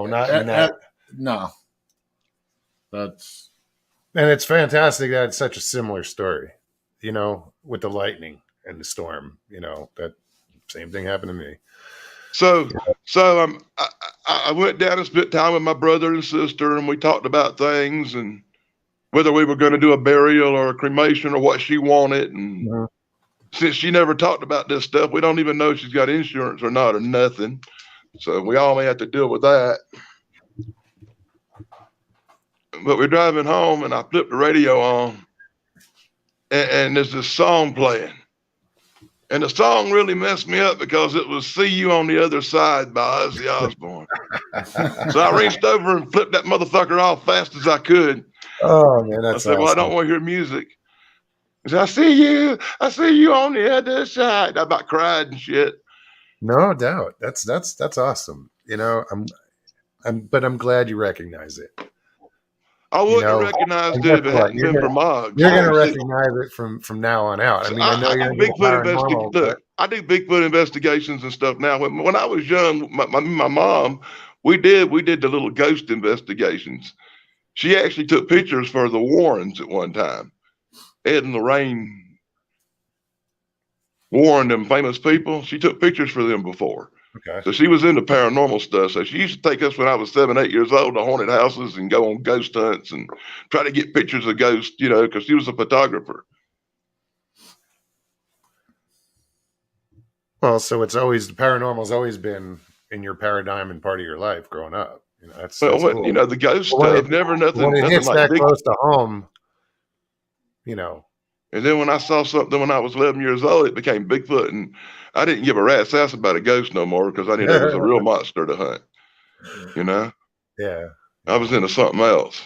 not in that.
No, that's
and it's fantastic that it's such a similar story. With the lightning and the storm. That same thing happened to me.
So I went down and spent time with my brother and sister, and we talked about things and whether we were going to do a burial or a cremation or what she wanted. And since she never talked about this stuff, we don't even know if she's got insurance or not or nothing. So we all may have to deal with that. But we're driving home, and I flipped the radio on, and there's this song playing. And the song really messed me up because it was See You on the Other Side by Ozzy Osbourne. So I reached over and flipped that motherfucker off fast as I could.
Oh, man, that's
I said, well, I don't want to hear music. He said, I see you on the other side. I about cried and shit.
No doubt. That's awesome. But I'm glad you recognize it.
I wouldn't have recognized it if it hadn't been for Moggs.
You're going to recognize it from now on out. I mean, I know you're
do Bigfoot Look, I do Bigfoot investigations and stuff now. When I was young, my mom, we did the little ghost investigations. She actually took pictures for the Warrens at one time. Ed and Lorraine Warren, them famous people. She took pictures for them before.
Okay.
So she was into paranormal stuff. So she used to take us when I was 7, 8 years old to haunted houses and go on ghost hunts and try to get pictures of ghosts, because she was a photographer.
Well, so the paranormal's always been in your paradigm and part of your life growing up. That's cool.
The ghost stuff,
when it hits that close to home,
And then when I saw something when I was 11 years old, it became Bigfoot, and I didn't give a rat's ass about a ghost no more because I knew that was a real monster to hunt.
Yeah.
I was into something else.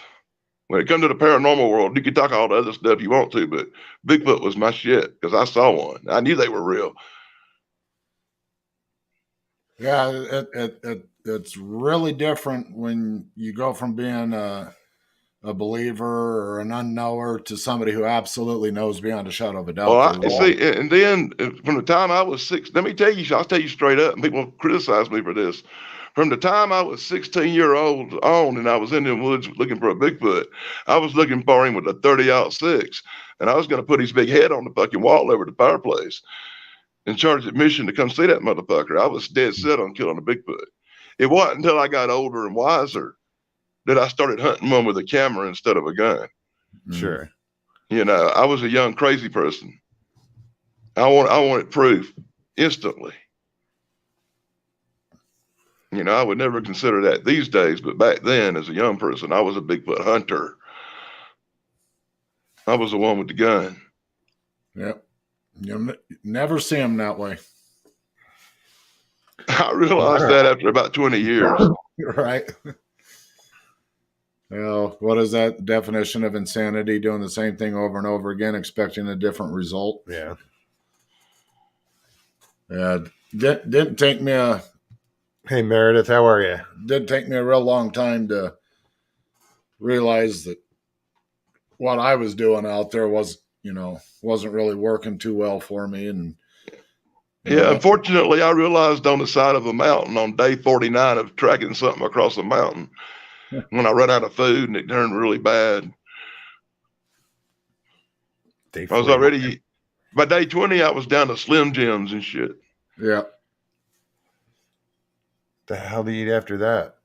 When it comes to the paranormal world, you can talk all the other stuff you want to, but Bigfoot was my shit because I saw one. I knew they were real.
Yeah, it's really different when you go from being a believer or an unknower to somebody who absolutely knows beyond a shadow of a doubt.
Well, and then from the time I was 6, let me tell you, I'll tell you straight up, and people criticize me for this. From the time I was 16-year-old on, and I was in the woods looking for a Bigfoot, I was looking for him with a 30-06, and I was going to put his big head on the fucking wall over the fireplace and charge admission to come see that motherfucker. I was dead set on killing a Bigfoot. It wasn't until I got older and wiser that I started hunting one with a camera instead of a gun.
Sure.
I was a young, crazy person. I wanted proof instantly. I would never consider that these days, but back then, as a young person, I was a Bigfoot hunter. I was the one with the gun.
Yep. You'll never see him that way.
I realized that after about 20 years.
Right. What is that definition of insanity? Doing the same thing over and over again, expecting a different result.
Yeah.
Didn't take me
Hey, Meredith, how are you?
Didn't take me a real long time to realize that what I was doing out there wasn't really working too well for me. And
unfortunately, I realized on the side of a mountain on day 49 of tracking something across a mountain when I ran out of food and it turned really bad. I was already, by day 20, I was down to Slim Jims and shit.
Yeah.
The hell do you eat after that?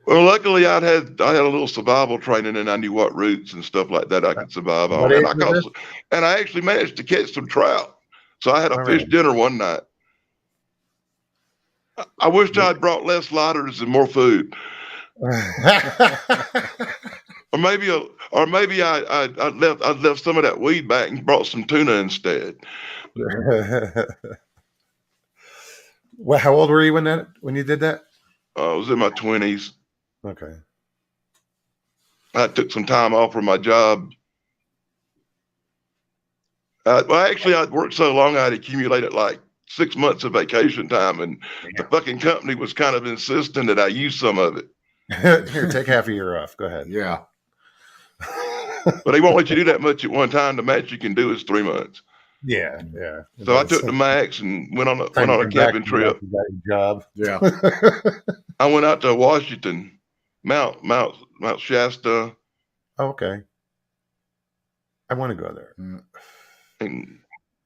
Well, luckily I had a little survival training and I knew what roots and stuff like that I could survive on. And I actually managed to catch some trout. So I had a fish dinner one night. I wished I'd brought less lighters and more food. Or maybe I left some of that weed back and brought some tuna instead.
Well, how old were you when you did that?
I was in my 20s.
Okay.
I took some time off from my job. I'd worked so long I'd accumulated like 6 months of vacation time, and the fucking company was kind of insisting that I use some of it.
Here, take half a year off. Go ahead.
Yeah.
But they won't let you do that much at one time. The max you can do is 3 months.
Yeah.
So I took the max and went on a camping trip.
You got your job.
Yeah.
I went out to Washington, Mount Shasta.
Oh, okay. I want to go there.
And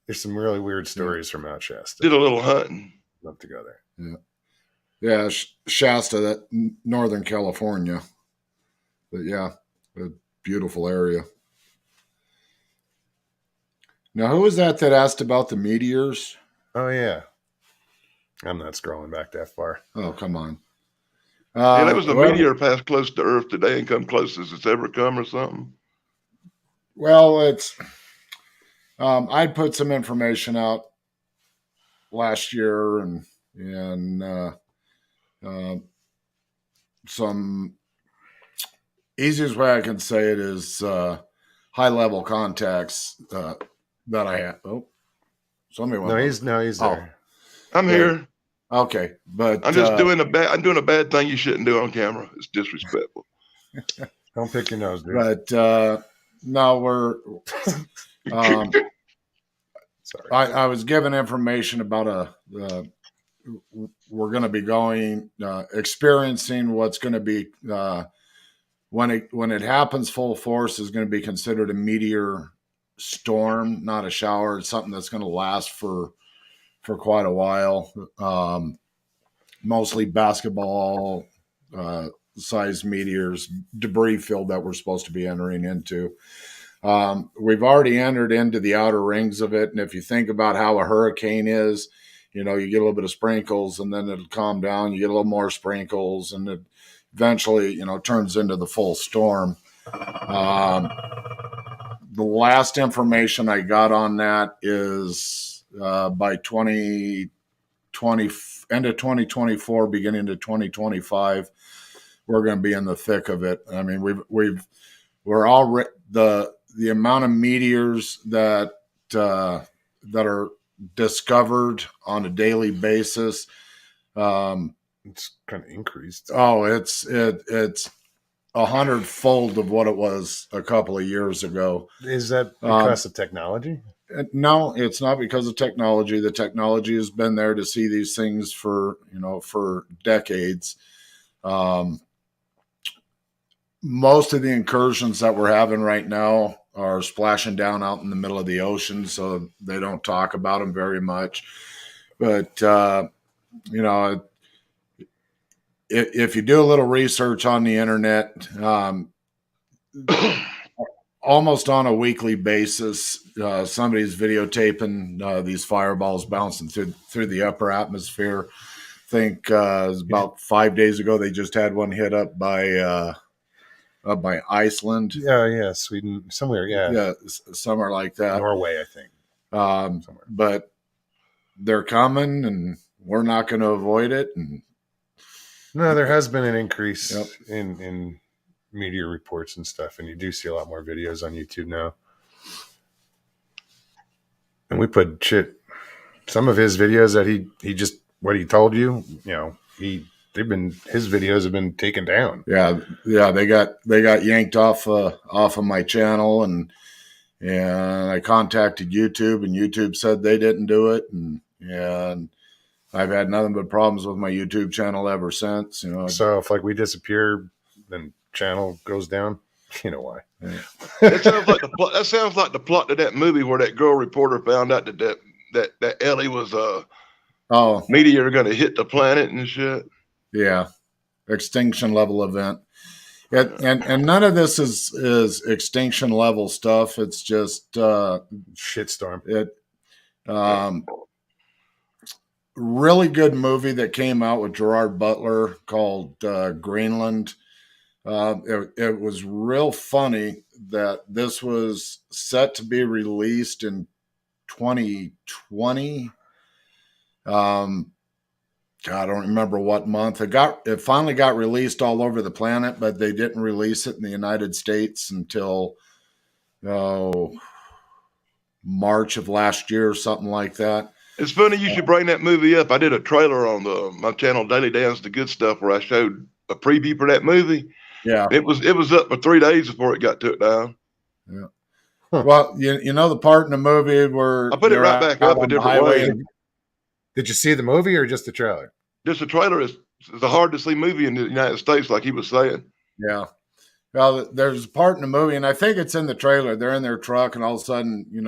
there's some really weird stories from Mount Shasta.
Did a little hunting.
Love to go there.
Yeah, Shasta, that Northern California. But yeah, a beautiful area. Now, who was that asked about the meteors?
Oh, yeah. I'm not scrolling back that far.
Oh, come on.
There was a meteor passed close to Earth today and come closest it's ever come or something.
Well, it's... I'd put some information out last year and some easiest way I can say it is high level contacts that I have. Oh, somebody went.
No, he's there.
I'm here.
Okay, but
I'm just doing I'm doing a bad thing you shouldn't do on camera. It's disrespectful.
Don't pick your nose, dude.
but no, we're. Um,
Sorry.
I was given information about we're going to be going experiencing what's going to be when it happens full force is going to be considered a meteor storm, not a shower. It's something that's going to last for quite a while. Mostly basketball size meteors, debris field that we're supposed to be entering into. We've already entered into the outer rings of it. And if you think about how a hurricane is, you get a little bit of sprinkles and then it'll calm down. You get a little more sprinkles and it eventually, turns into the full storm. The last information I got on that is by 2020, end of 2024, beginning to 2025, we're going to be in the thick of it. I mean, we're already the amount of meteors that are discovered on a daily basis.
It's kind of increased.
Oh, it's 100-fold of what it was a couple of years ago.
Is that because of technology?
No, it's not because of technology. The technology has been there to see these things for decades. Most of the incursions that we're having right now are splashing down out in the middle of the ocean, so they don't talk about them very much. But if you do a little research on the internet, almost on a weekly basis, somebody's videotaping these fireballs bouncing through the upper atmosphere. I think it was about 5 days ago they just had one hit up by Iceland.
Yeah, Sweden, somewhere,
yeah, somewhere like that.
Norway, I think.
Somewhere. But they're coming, and we're not going to avoid it. And
no, there has been an increase in meteor reports and stuff, and you do see a lot more videos on YouTube now. And we put some of his videos that he just what he told you, his videos have been taken down.
Yeah, they got yanked off of my channel, and I contacted YouTube, and YouTube said they didn't do it, and I've had nothing but problems with my YouTube channel ever since.
So if we disappear, then channel goes down. You know why?
Yeah.
That sounds like the plot to that movie where that girl reporter found out that Ellie was meteor going to hit the planet and shit.
Yeah, extinction level event. And none of this is extinction level stuff. It's just
shitstorm.
Really good movie that came out with Gerard Butler called Greenland. It was real funny that this was set to be released in 2020. I don't remember what month it finally got released all over the planet, but they didn't release it in the United States until March of last year or something like that.
It's funny you should bring that movie up. I did a trailer on my channel Daily Dance the Good Stuff where I showed a preview for that movie.
Yeah,
it was up for 3 days before it got took down.
Yeah. Well, the part in the movie where
I put it right back up a different way.
Did you see the movie or just the trailer?
Just the trailer is a hard to see movie in the United States, like he was saying.
Yeah. Well, there's a part in the movie, and I think it's in the trailer. They're in their truck, and all of a sudden,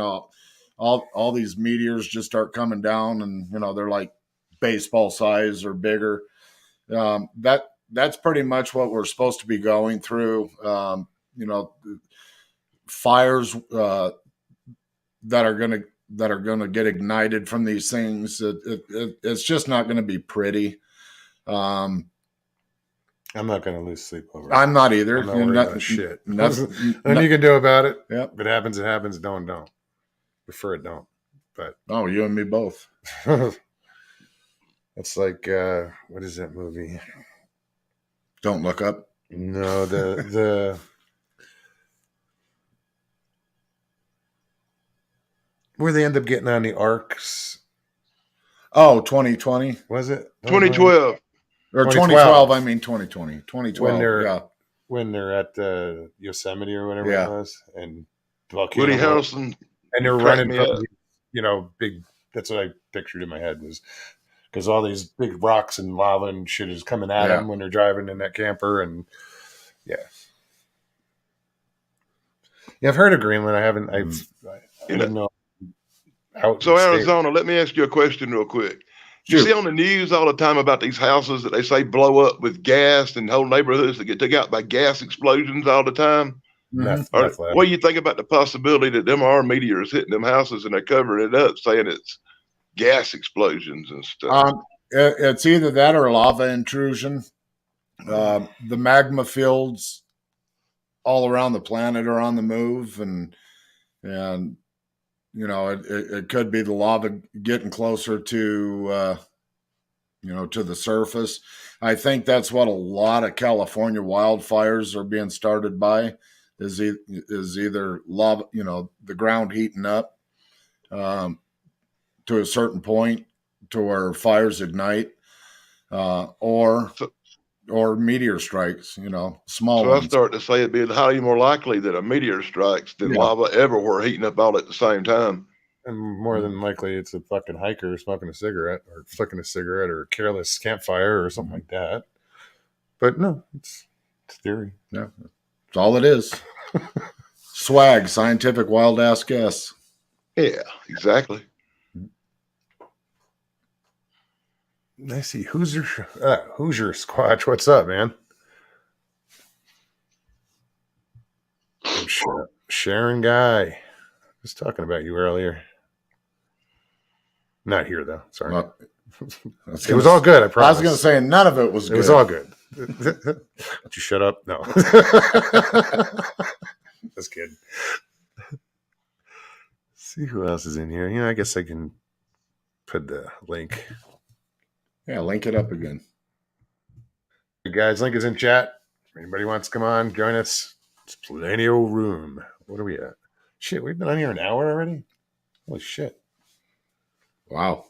all these meteors just start coming down, and they're like baseball size or bigger. That's pretty much what we're supposed to be going through. Fires that are going to get ignited from these things. It's just not going to be pretty. I'm
not going to lose sleep over it.
I'm not either.
I'm not worried about shit. Nothing you can do about it.
Yep.
If it happens, it happens. Don't. Prefer it don't. But
you and me both.
It's like what is that movie?
Don't Look Up.
No, the where they end up getting on the arcs.
Oh, 2020
Was it
2012.
or
2012.
2012? I mean 2020. 2012.
When they're at Yosemite or whatever
Yeah.
it was, and volcano
Woody Harrelson.
and they're
cracked
running
me
from
up.
these, big. That's what I pictured in my head, was because all these big rocks and lava and shit is coming at
Yeah.
them when they're driving in that camper, and yeah, I've heard of Greenland. I haven't. I didn't know. Out
So
in state.
Arizona, let me ask you a question real quick. You
Shoot.
see on the news all the time about these houses that they say blow up with gas and whole neighborhoods that get took out by gas explosions all the time.
Meth
Or
lab.
what do you think about the possibility that them are meteors hitting them houses and they're covering it up, saying it's gas explosions and stuff?
It's either that or lava intrusion. The magma fields all around the planet are on the move, and it could be the lava getting closer to to the surface. I think that's what a lot of California wildfires are being started by, is either lava, the ground heating up to a certain point to where fires ignite, or meteor strikes, small
So I
ones.
start to say it'd be highly more likely that a meteor strikes than lava everywhere heating up all at the same time.
And more than likely, it's a fucking hiker smoking a cigarette or flicking a cigarette or a careless campfire or something like that. But no, it's theory.
Yeah, that's all it is. Swag, scientific wild ass guess.
Yeah, exactly.
I see. Hoosier Squatch. What's up, man? Sharon Guy. I was talking about you earlier. Not here though. Sorry.
Well,
it was all good. I promise.
I was going to say none of it was good.
It was all good. Would you shut up? No. Just kidding. See who else is in here. I guess I can put the link.
Yeah, link it up again.
Hey guys, link is in chat. If anybody wants to come on, join us. It's plenty of room. What are we at? Shit, we've been on here an hour already? Holy shit.
Wow.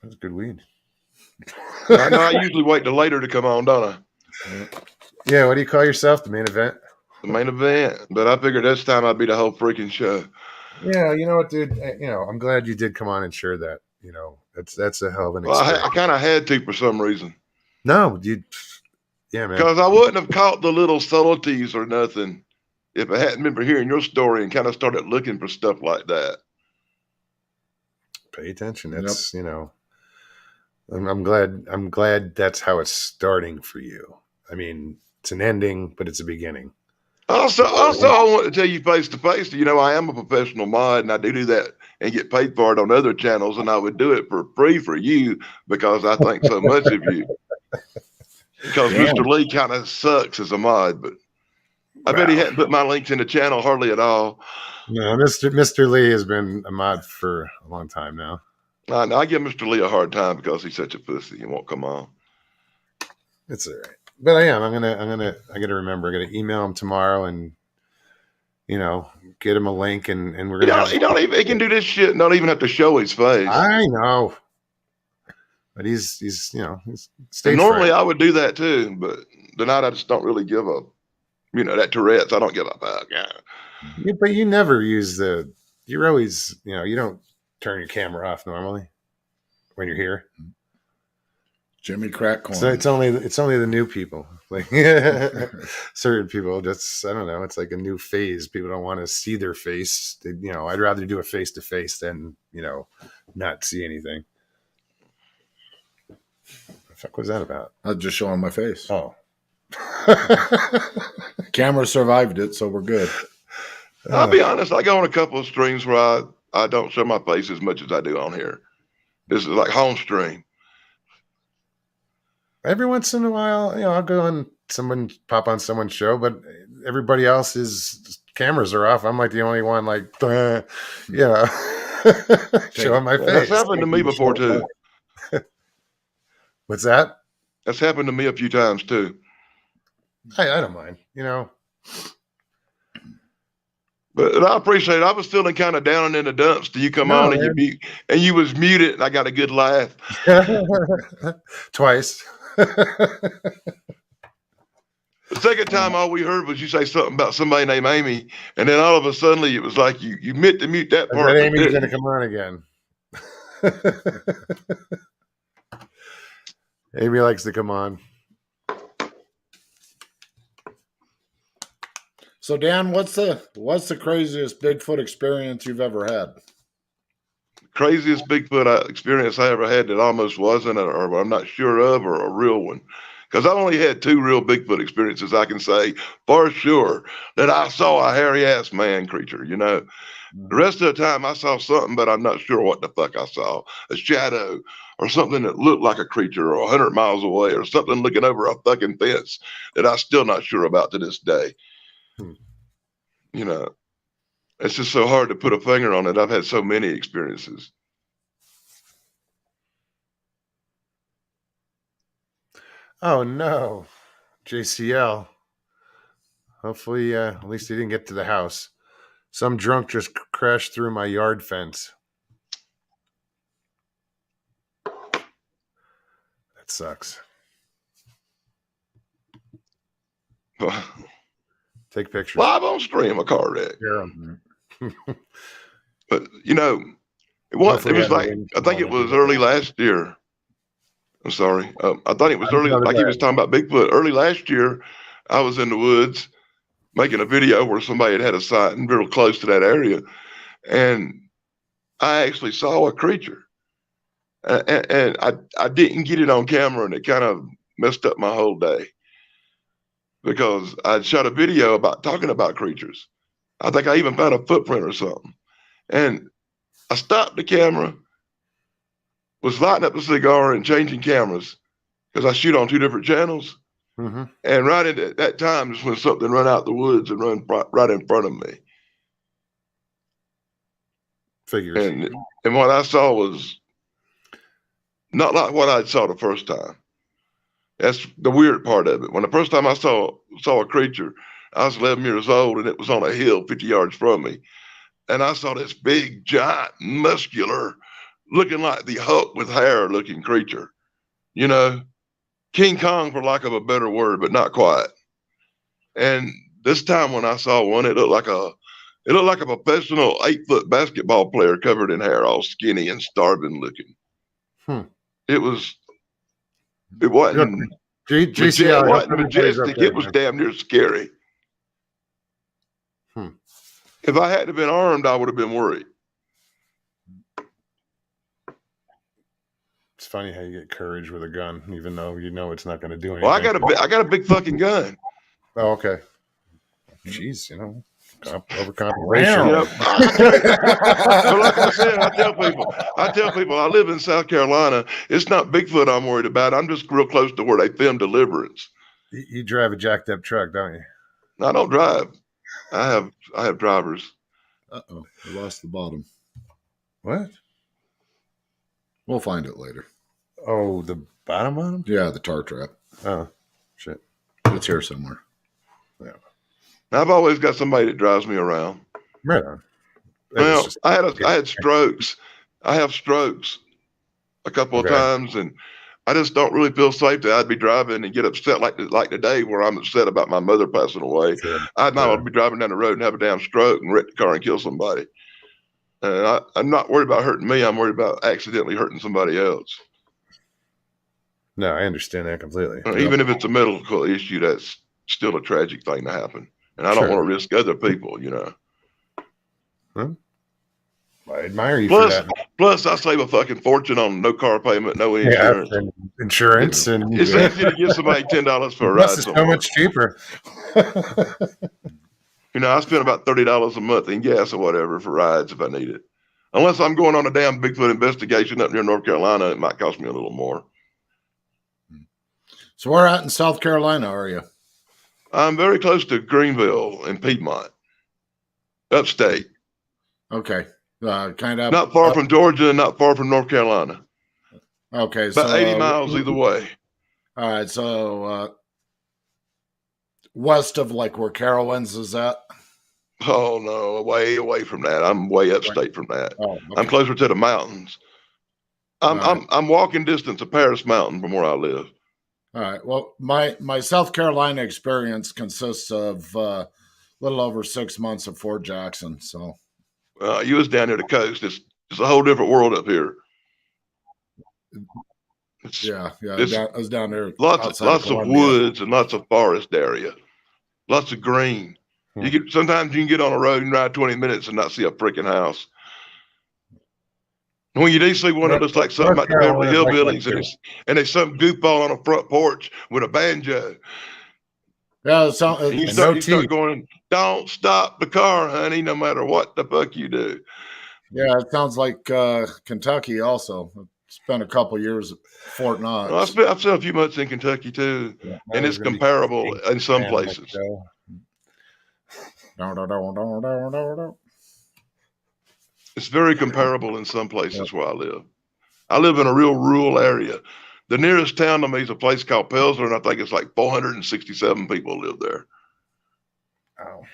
That's good weed.
I know I usually wait till later to come on, don't I?
Yeah, what do you call yourself? The main event?
The main event. But I figured this time I'd be the whole freaking show.
Yeah, you know what, dude? I'm glad you did come on and share that. That's a hell of an experience.
I kind of had to for some reason.
No, yeah, man.
Because I wouldn't have caught the little subtleties or nothing if I hadn't been for hearing your story and kind of started looking for stuff like that.
Pay attention. That's I'm glad that's how it's starting for you. I mean, it's an ending, but it's a beginning.
Also, I want to tell you face to face, I am a professional mod and I do that and get paid for it on other channels, and I would do it for free for you because I think so much of you. Because Mr. Lee kind of sucks as a mod, but I bet he hadn't put my links in the channel hardly at all.
No, Mr. Lee has been a mod for a long time now.
I give Mr. Lee a hard time because he's such a pussy and won't come on.
It's all right. But I gotta remember. I gotta email him tomorrow and get him a link and we're gonna.
He can do this shit. Not even have to show his face.
I know, but he's stage
normally
fright.
I would do that too, but tonight I just don't really give a, that Tourette's. I don't give a fuck.
Yeah, but you never use you're always you don't turn your camera off normally when you're here.
Jimmy Crack Corn.
So it's only the new people, like certain people. Just I don't know. It's like a new phase. People don't want to see their face. I'd rather do a face to face than not see anything. What the fuck was that about?
I was just showing my face.
Oh,
camera survived it, so we're good.
I'll be honest. I go on a couple of streams where I don't show my face as much as I do on here. This is like home stream.
Every once in a while, I'll go on pop on someone's show, but everybody else's cameras are off. I'm like the only one, like, showing my face.
That's happened to me before too.
What's that?
That's happened to me a few times too.
I don't mind,
But I appreciate it. I was feeling kind of down and in the dumps till you come
No,
on and you was muted and I got a good laugh.
Twice.
The second time, all we heard was you say something about somebody named Amy, and then all of a sudden it was like you meant to mute that part.
That Amy's going to come on again. Amy likes to come on.
So Dan, what's the craziest Bigfoot experience you've ever had?
Craziest Bigfoot experience I ever had that almost wasn't, or I'm not sure of, or a real one. Because I only had 2 real Bigfoot experiences. I can say for sure that I saw a hairy ass man creature. You know, the rest of the time I saw something, but I'm not sure what the fuck I saw. A shadow or something that looked like a creature, or 100 miles away, or something looking over a fucking fence that I'm still not sure about to this day. You know, it's just so hard to put a finger on it. I've had so many experiences.
Oh no, JCL. Hopefully, at least he didn't get to the house. Some drunk just crashed through my yard fence. That sucks. Take pictures.
Live on stream, a car wreck.
Yeah.
But you know, it was like, I think it was early last year. I'm sorry. I thought it was early, like he was talking about Bigfoot. Early last year, I was in the woods making a video where somebody had a sighting real close to that area, and I actually saw a creature, and I didn't get it on camera, and it kind of messed up my whole day because I shot a video about talking about creatures. I think I even found a footprint or something, and I stopped the camera, was lighting up the cigar and changing cameras because I shoot on 2 different channels.
Mm-hmm.
And right at that time is when something run out the woods and run right in front of me.
Figures.
And what I saw was not like what I saw the first time. That's the weird part of it. When the first time I saw a creature, I was 11 years old and it was on a hill 50 yards from me. And I saw this big, giant, muscular, looking like the Hulk with hair looking creature. You know, King Kong, for lack of a better word, but not quite. And this time when I saw one, it looked like a professional 8-foot basketball player covered in hair, all skinny and starving looking. It wasn't
GCL,
it wasn't majestic. It was damn near scary. If I hadn't been armed, I would have been worried.
It's funny how you get courage with a gun, even though you know it's not going to do anything.
Well, I got a big fucking gun.
Oh, okay. Jeez, you know, overcompensation.
But like I said, I tell people, I live in South Carolina. It's not Bigfoot I'm worried about. I'm just real close to where they filmed Deliverance.
You drive a jacked up truck, don't you?
I don't drive. I have drivers.
Uh-oh, I lost the bottom.
What?
We'll find it later.
Oh, the bottom of them?
Yeah, the tar trap.
Oh, shit.
It's here somewhere.
Yeah.
I've always got somebody that drives me around.
Right on.
Well, I had strokes. I have strokes a couple of times, and I just don't really feel safe that I'd be driving and get upset like today where I'm upset about my mother passing away. Sure. I'd not want to be driving down the road and have a damn stroke and wreck the car and kill somebody. And I'm not worried about hurting me. I'm worried about accidentally hurting somebody else.
No, I understand that completely.
Even if it's a medical issue, that's still a tragic thing to happen. And I don't want to risk other people, you know.
Huh? I admire you for that.
Plus, I save a fucking fortune on no car payment, no insurance.
Yeah, and insurance.
It's easy to give somebody $10 for a ride.
It's so much cheaper.
You know, I spend about $30 a month in gas or whatever for rides if I need it. Unless I'm going on a damn Bigfoot investigation up near North Carolina, it might cost me a little more.
So where out in South Carolina are you?
I'm very close to Greenville in Piedmont, upstate.
Okay. Kind of.
Not far from Georgia and not far from North Carolina.
Okay.
About 80 miles either way.
All right. So west of like where Carowinds is at?
Oh no, way away from that. I'm way upstate from that.
Oh,
I'm
okay.
closer to the mountains. I'm
All right.
I'm walking distance of Paris Mountain from where I live.
All right. Well, my South Carolina experience consists of a little over 6 months of Fort Jackson. So
You was down near the coast. It's a whole different world up here. It's
yeah,
it's
I was down there outside of
lots of
Columbia.
woods and lots of forest area. Lots of green. Sometimes you can get on a road and ride 20 minutes and not see a freaking house. When you do see one that looks like something
North
like the Beverly
Carolina's like that
Hillbillies,
too.
and there's some goofball on a front porch with a banjo,
Yeah,
and
And no
you start
teeth.
going, "Don't stop the car, honey, no matter what the fuck you do."
yeah, it sounds like Kentucky. Also, spent a couple years at Fort
Well,
Knox.
I've spent a few months in Kentucky too,
Yeah,
and
there's
it's
gonna be
comparable
teeth
in some
animals,
places.
so.
It's very comparable in some places where I live. I live in a real rural area. The nearest town to me is a place called Pilsner, and I think it's like 467 people live there.
Oh.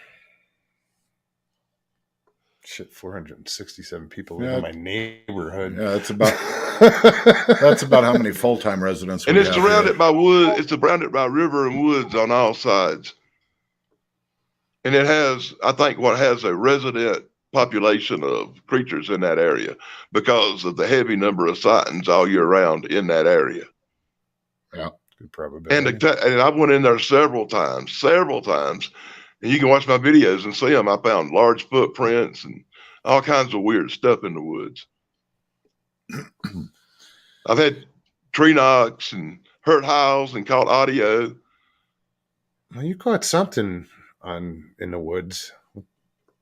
Shit, 467 people live in my neighborhood.
Yeah, that's about how many full-time residents
And
we
it's
have
surrounded
here.
by wood. It's surrounded by river and woods on all sides. And it has, I think, what has a resident population of creatures in that area because of the heavy number of sightings all year round in that area.
Yeah,
good probability.
And I went in there several times, and you can watch my videos and see them. I found large footprints and all kinds of weird stuff in the woods. I've had tree knocks and heard howls and caught audio.
Well, you caught something in the woods.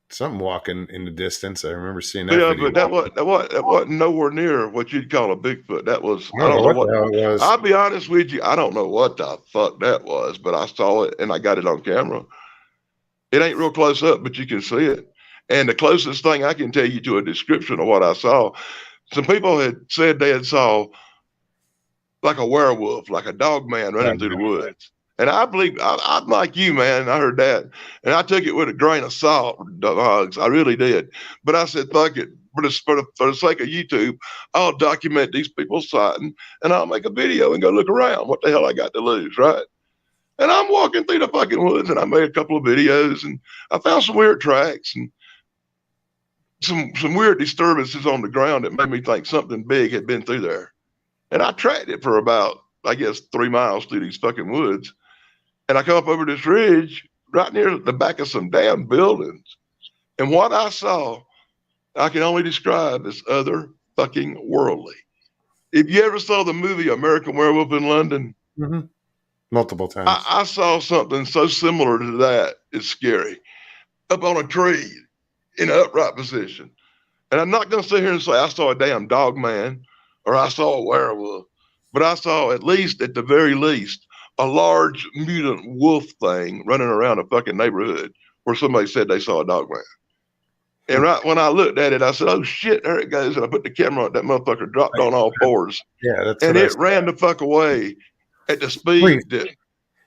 Something walking in the distance. I remember seeing that
Yeah,
video.
but that wasn't nowhere near what you'd call a Bigfoot. That was
I don't know what the hell it was.
I'll be honest with you, I don't know what the fuck that was, but I saw it and I got it on camera. It ain't real close up, but you can see it. And the closest thing I can tell you to a description of what I saw, some people had said they had saw like a werewolf, like a dog man running through the woods. And I believe I'm like you, man. I heard that, and I took it with a grain of salt, dogs. I really did. But I said, "Fuck it, for the sake of YouTube, I'll document these people's sighting, and I'll make a video and go look around. What the hell I got to lose, right?" And I'm walking through the fucking woods, and I made a couple of videos, and I found some weird tracks and some weird disturbances on the ground that made me think something big had been through there. And I tracked it for about, I guess, 3 miles through these fucking woods. And I come up over this ridge right near the back of some damn buildings. And what I saw, I can only describe as other fucking worldly. If you ever saw the movie American Werewolf in London,
multiple times,
I saw something so similar to that. It's scary. Up on a tree in an upright position. And I'm not going to sit here and say I saw a damn dog man or I saw a werewolf, but I saw at the very least, a large mutant wolf thing running around a fucking neighborhood where somebody said they saw a dog man. And right when I looked at it, I said, "Oh shit, there it goes." And I put the camera on, that motherfucker dropped on all fours.
Yeah, that's
and it ran the fuck away at the speed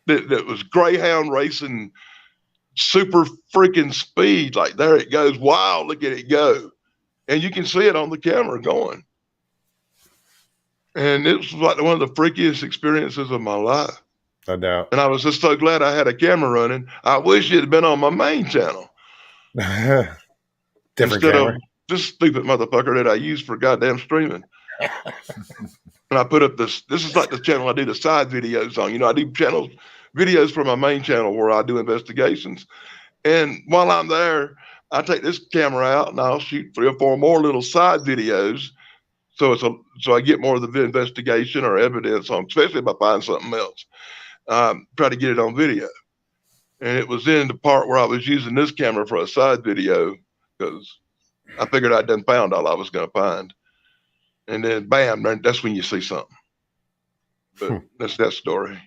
that was greyhound racing, super freaking speed. Like, there it goes. Wow, look at it go. And you can see it on the camera going. And it was like one of the freakiest experiences of my life.
No doubt.
And I was just so glad I had a camera running. I wish it had been on my main channel.
Different
instead
camera.
Of this stupid motherfucker that I use for goddamn streaming. And I put up this is like the channel I do the side videos on. I do videos for my main channel where I do investigations. And while I'm there, I take this camera out and I'll shoot 3 or 4 more little side videos. So I get more of the investigation or evidence on, especially if I find something else. Try to get it on video. And it was in the part where I was using this camera for a side video because I figured I'd done found all I was going to find. And then bam, that's when you see something. But that's that story.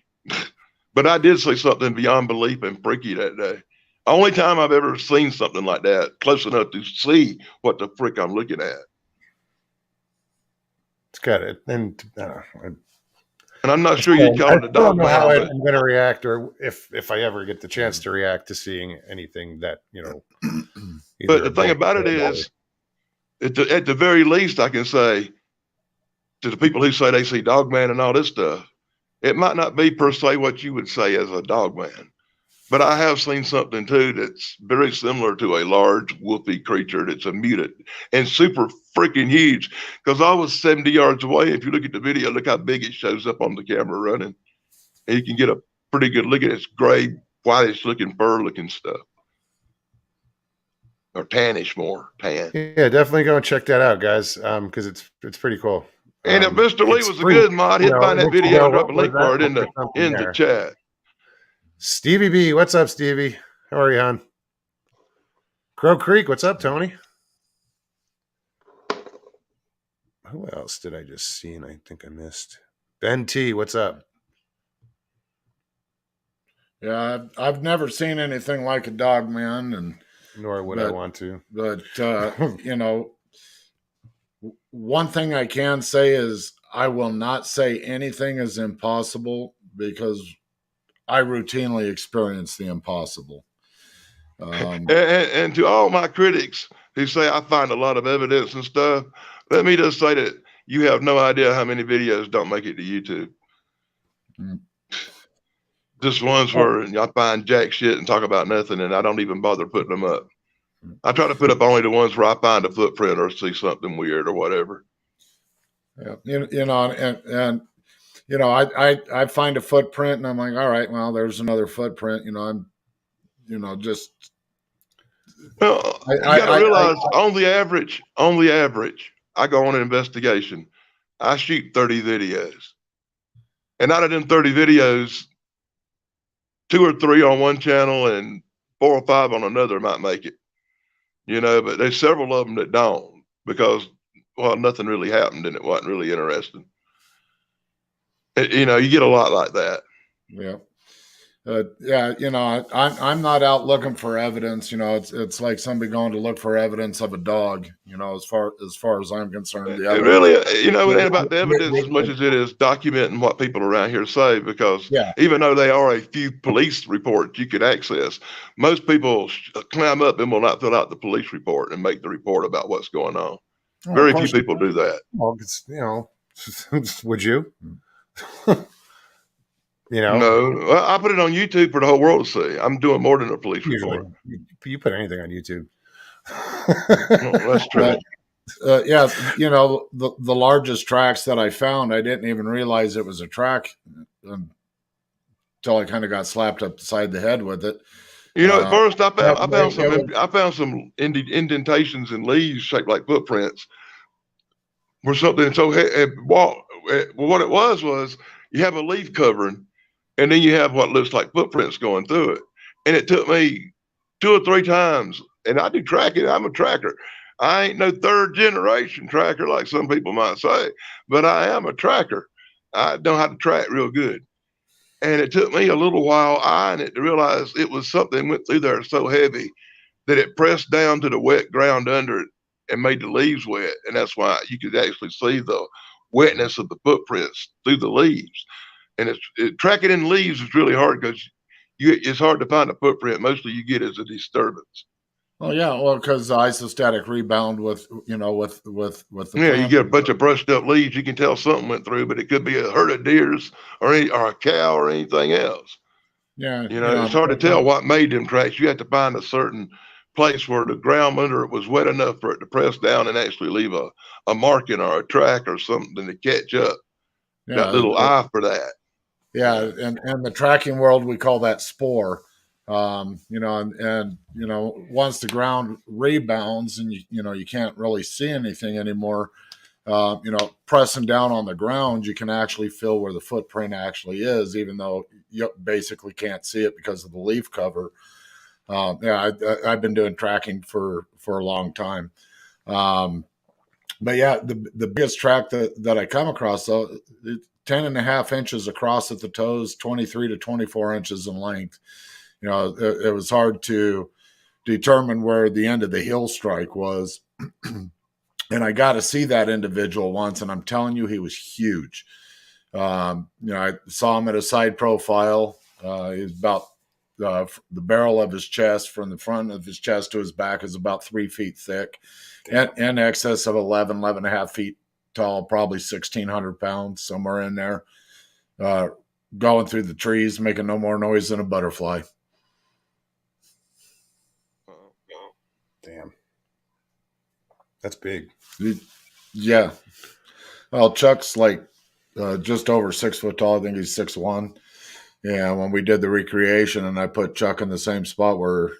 But I did see something beyond belief and freaky that day. Only time I've ever seen something like that, close enough to see what the frick I'm looking at.
It's got it. And
And I'm not sure you'd call
I
it a
still don't
dog
know how
man,
I'm going to react, or if I ever get the chance to react to seeing anything that,
but
either
the
a
thing
bull
about it is, at the very least, I can say to the people who say they see dog man and all this stuff, it might not be per se what you would say as a dog man. But I have seen something too that's very similar to a large wolfy creature that's a mutant and super freaking huge. Because I was 70 yards away. If you look at the video, look how big it shows up on the camera running. And you can get a pretty good look at its gray, whitish looking fur looking stuff. Or tannish more, tan.
Yeah, definitely go and check that out, guys, because it's pretty cool.
And if Mr. Lee
It's
was a
free,
good mod, he'd find
it
that
lets you
video
know
and drop a
what
link for it in
for something
the
there.
chat.
Stevie B, what's up, Stevie? How are you, hon? Crow Creek, what's up, Tony? Who else did I just see and I think I missed? Ben T, what's up?
Yeah, I've never seen anything like a dog man, and
Nor would I want to.
But one thing I can say is I will not say anything is impossible because I routinely experience the impossible.
And to all my critics who say I find a lot of evidence and stuff, let me just say that you have no idea how many videos don't make it to YouTube. Just ones where I find jack shit and talk about nothing, and I don't even bother putting them up. I try to put up only the ones where I find a footprint or see something weird or whatever.
Yeah, I find a footprint and I'm like, all right, well, there's another footprint. Just.
Well, you got to realize on the average, I go on an investigation. I shoot 30 videos. And out of them 30 videos, 2 or 3 on one channel and 4 or 5 on another might make it. But there's several of them that don't because, well, nothing really happened and it wasn't really interesting. You get a lot like that.
Yeah. I'm not out looking for evidence. It's like somebody going to look for evidence of a dog. As far as I'm concerned,
it really, it ain't about the evidence as much as it is documenting what people around here say. Because even though there are a few police reports you could access, most people climb up and will not fill out the police report and make the report about what's going on. Very few people do that.
Well, would you?
No, I put it on YouTube for the whole world to see. I'm doing more than a police report.
You put anything on YouTube.
Well, that's true.
The largest tracks that I found, I didn't even realize it was a track until I kind of got slapped upside the head with it.
At first I found some indentations in leaves shaped like footprints. Where something so what it was you have a leaf covering. And then you have what looks like footprints going through it. And it took me 2 or 3 times. And I do tracking. I'm a tracker. I ain't no 3rd generation tracker like some people might say, but I am a tracker. I know how to track real good. And it took me a little while eyeing it to realize it was something went through there so heavy that it pressed down to the wet ground under it and made the leaves wet. And that's why you could actually see the wetness of the footprints through the leaves. And tracking in leaves is really hard because it's hard to find a footprint. Mostly you get as a disturbance.
Oh yeah, well, because the isostatic rebound with the
you get a bunch of brushed up leaves. You can tell something went through, but it could be a herd of deers or a cow or anything else.
Yeah,
it's hard to tell what made them tracks. You have to find a certain place where the ground under it was wet enough for it to press down and actually leave a marking or a track or something to catch up. That little eye for that.
Yeah, and the tracking world, we call that spore. And once the ground rebounds and you can't really see anything anymore, pressing down on the ground, you can actually feel where the footprint actually is, even though you basically can't see it because of the leaf cover. I've been doing tracking for a long time. But yeah, the biggest track that I come across, though, 10.5 inches across at the toes, 23 to 24 inches in length. It was hard to determine where the end of the heel strike was. And I got to see that individual once, and I'm telling you, he was huge. I saw him at a side profile. He's about the barrel of his chest, from the front of his chest to his back, is about 3 feet thick, and in excess of 11 and a half feet tall, probably 1,600 pounds, somewhere in there. Going through the trees, making no more noise than a butterfly.
Damn. That's big.
Yeah. Well, Chuck's like just over 6 foot tall. I think he's 6'1". Yeah, when we did the recreation and I put Chuck in the same spot where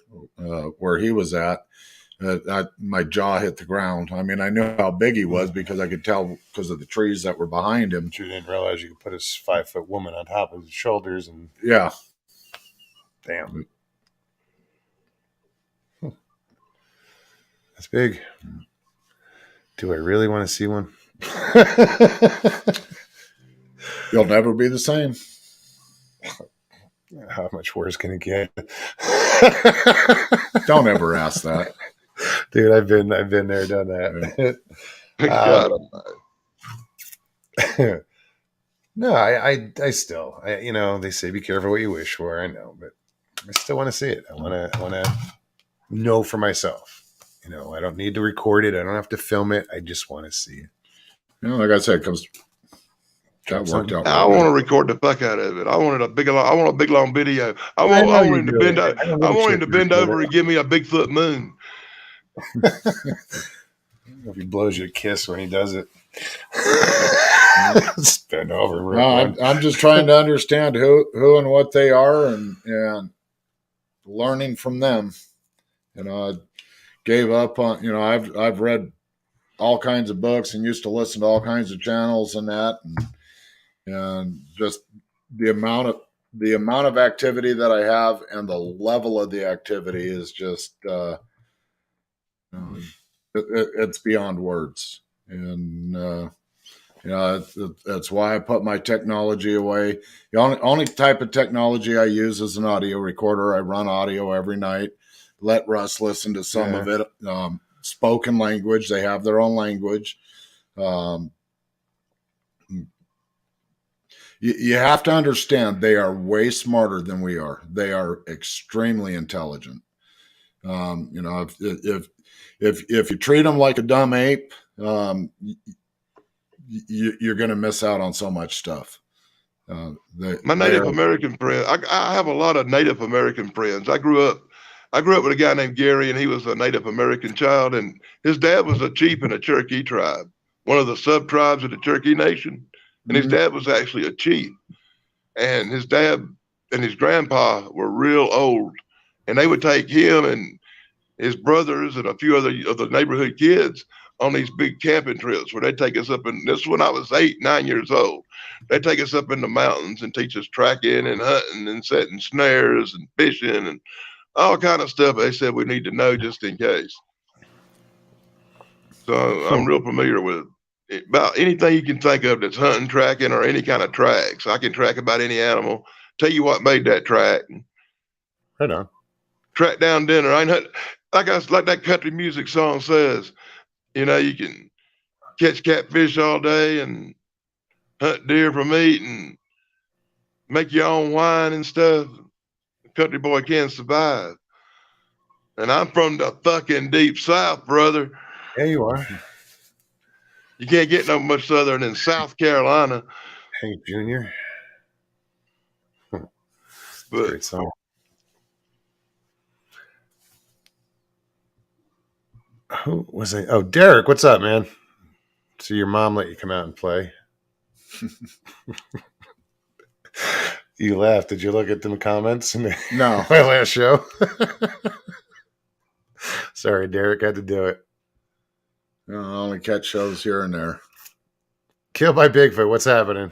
he was at, my jaw hit the ground. I mean, I knew how big he was because I could tell because of the trees that were behind him.
But you didn't realize you could put a 5-foot woman on top of his shoulders and
Yeah.
damn. That's big. Do I really want to see one?
You'll never be the same.
How much worse can it get?
Don't ever ask that.
Dude, I've been there, done that.
God,
No, I still, they say be careful what you wish for. I know, but I still want to see it. I want to know for myself. I don't need to record it. I don't have to film it. I just want to see it.
Like I said, that worked out.
I want to record the fuck out of it. I want a big long video. I want him to bend. I want him to bend over and give me a Bigfoot moon.
If he blows you a kiss when he does it. Bend over.
No, I'm just trying to understand who and what they are and learning from them. I gave up on. I've read all kinds of books and used to listen to all kinds of channels and that, and just the amount of activity that I have and the level of the activity is just it's beyond words. And that's why I put my technology away. The only type of technology I use is an audio recorder. I run audio every night. Let Russ listen to some of it. Spoken language. They have their own language. You have to understand they are way smarter than we are. They are extremely intelligent. If you treat them like a dumb ape, you're going to miss out on so much stuff.
My Native American friend. I have a lot of Native American friends. I grew up with a guy named Gary, and he was a Native American child, and his dad was a chief in a Cherokee tribe, one of the sub-tribes of the Cherokee Nation. And his dad was actually a chief. And his dad and his grandpa were real old. And they would take him and his brothers and a few other of the neighborhood kids on these big camping trips where they'd take us up in, this was when I was 8, 9 years old. They'd take us up in the mountains and teach us tracking and hunting and setting snares and fishing and all kind of stuff they said we need to know just in case. So I'm real familiar with about anything you can think of that's hunting, tracking, or any kind of tracks. I can track about any animal. Tell you what made that track.
Right on.
Track down dinner. I ain't like that country music song says. You can catch catfish all day and hunt deer for meat and make your own wine and stuff. The country boy can survive. And I'm from the fucking deep South, brother.
Yeah, you are.
You can't get no much southern than South Carolina.
Hank Jr. Great song. Who was I? Oh, Derek, what's up, man? So your mom let you come out and play. You laughed. Did you look at the comments?
No.
My last show. Sorry, Derek, had to do it.
I only catch shows here and there.
Killed by Bigfoot. What's happening?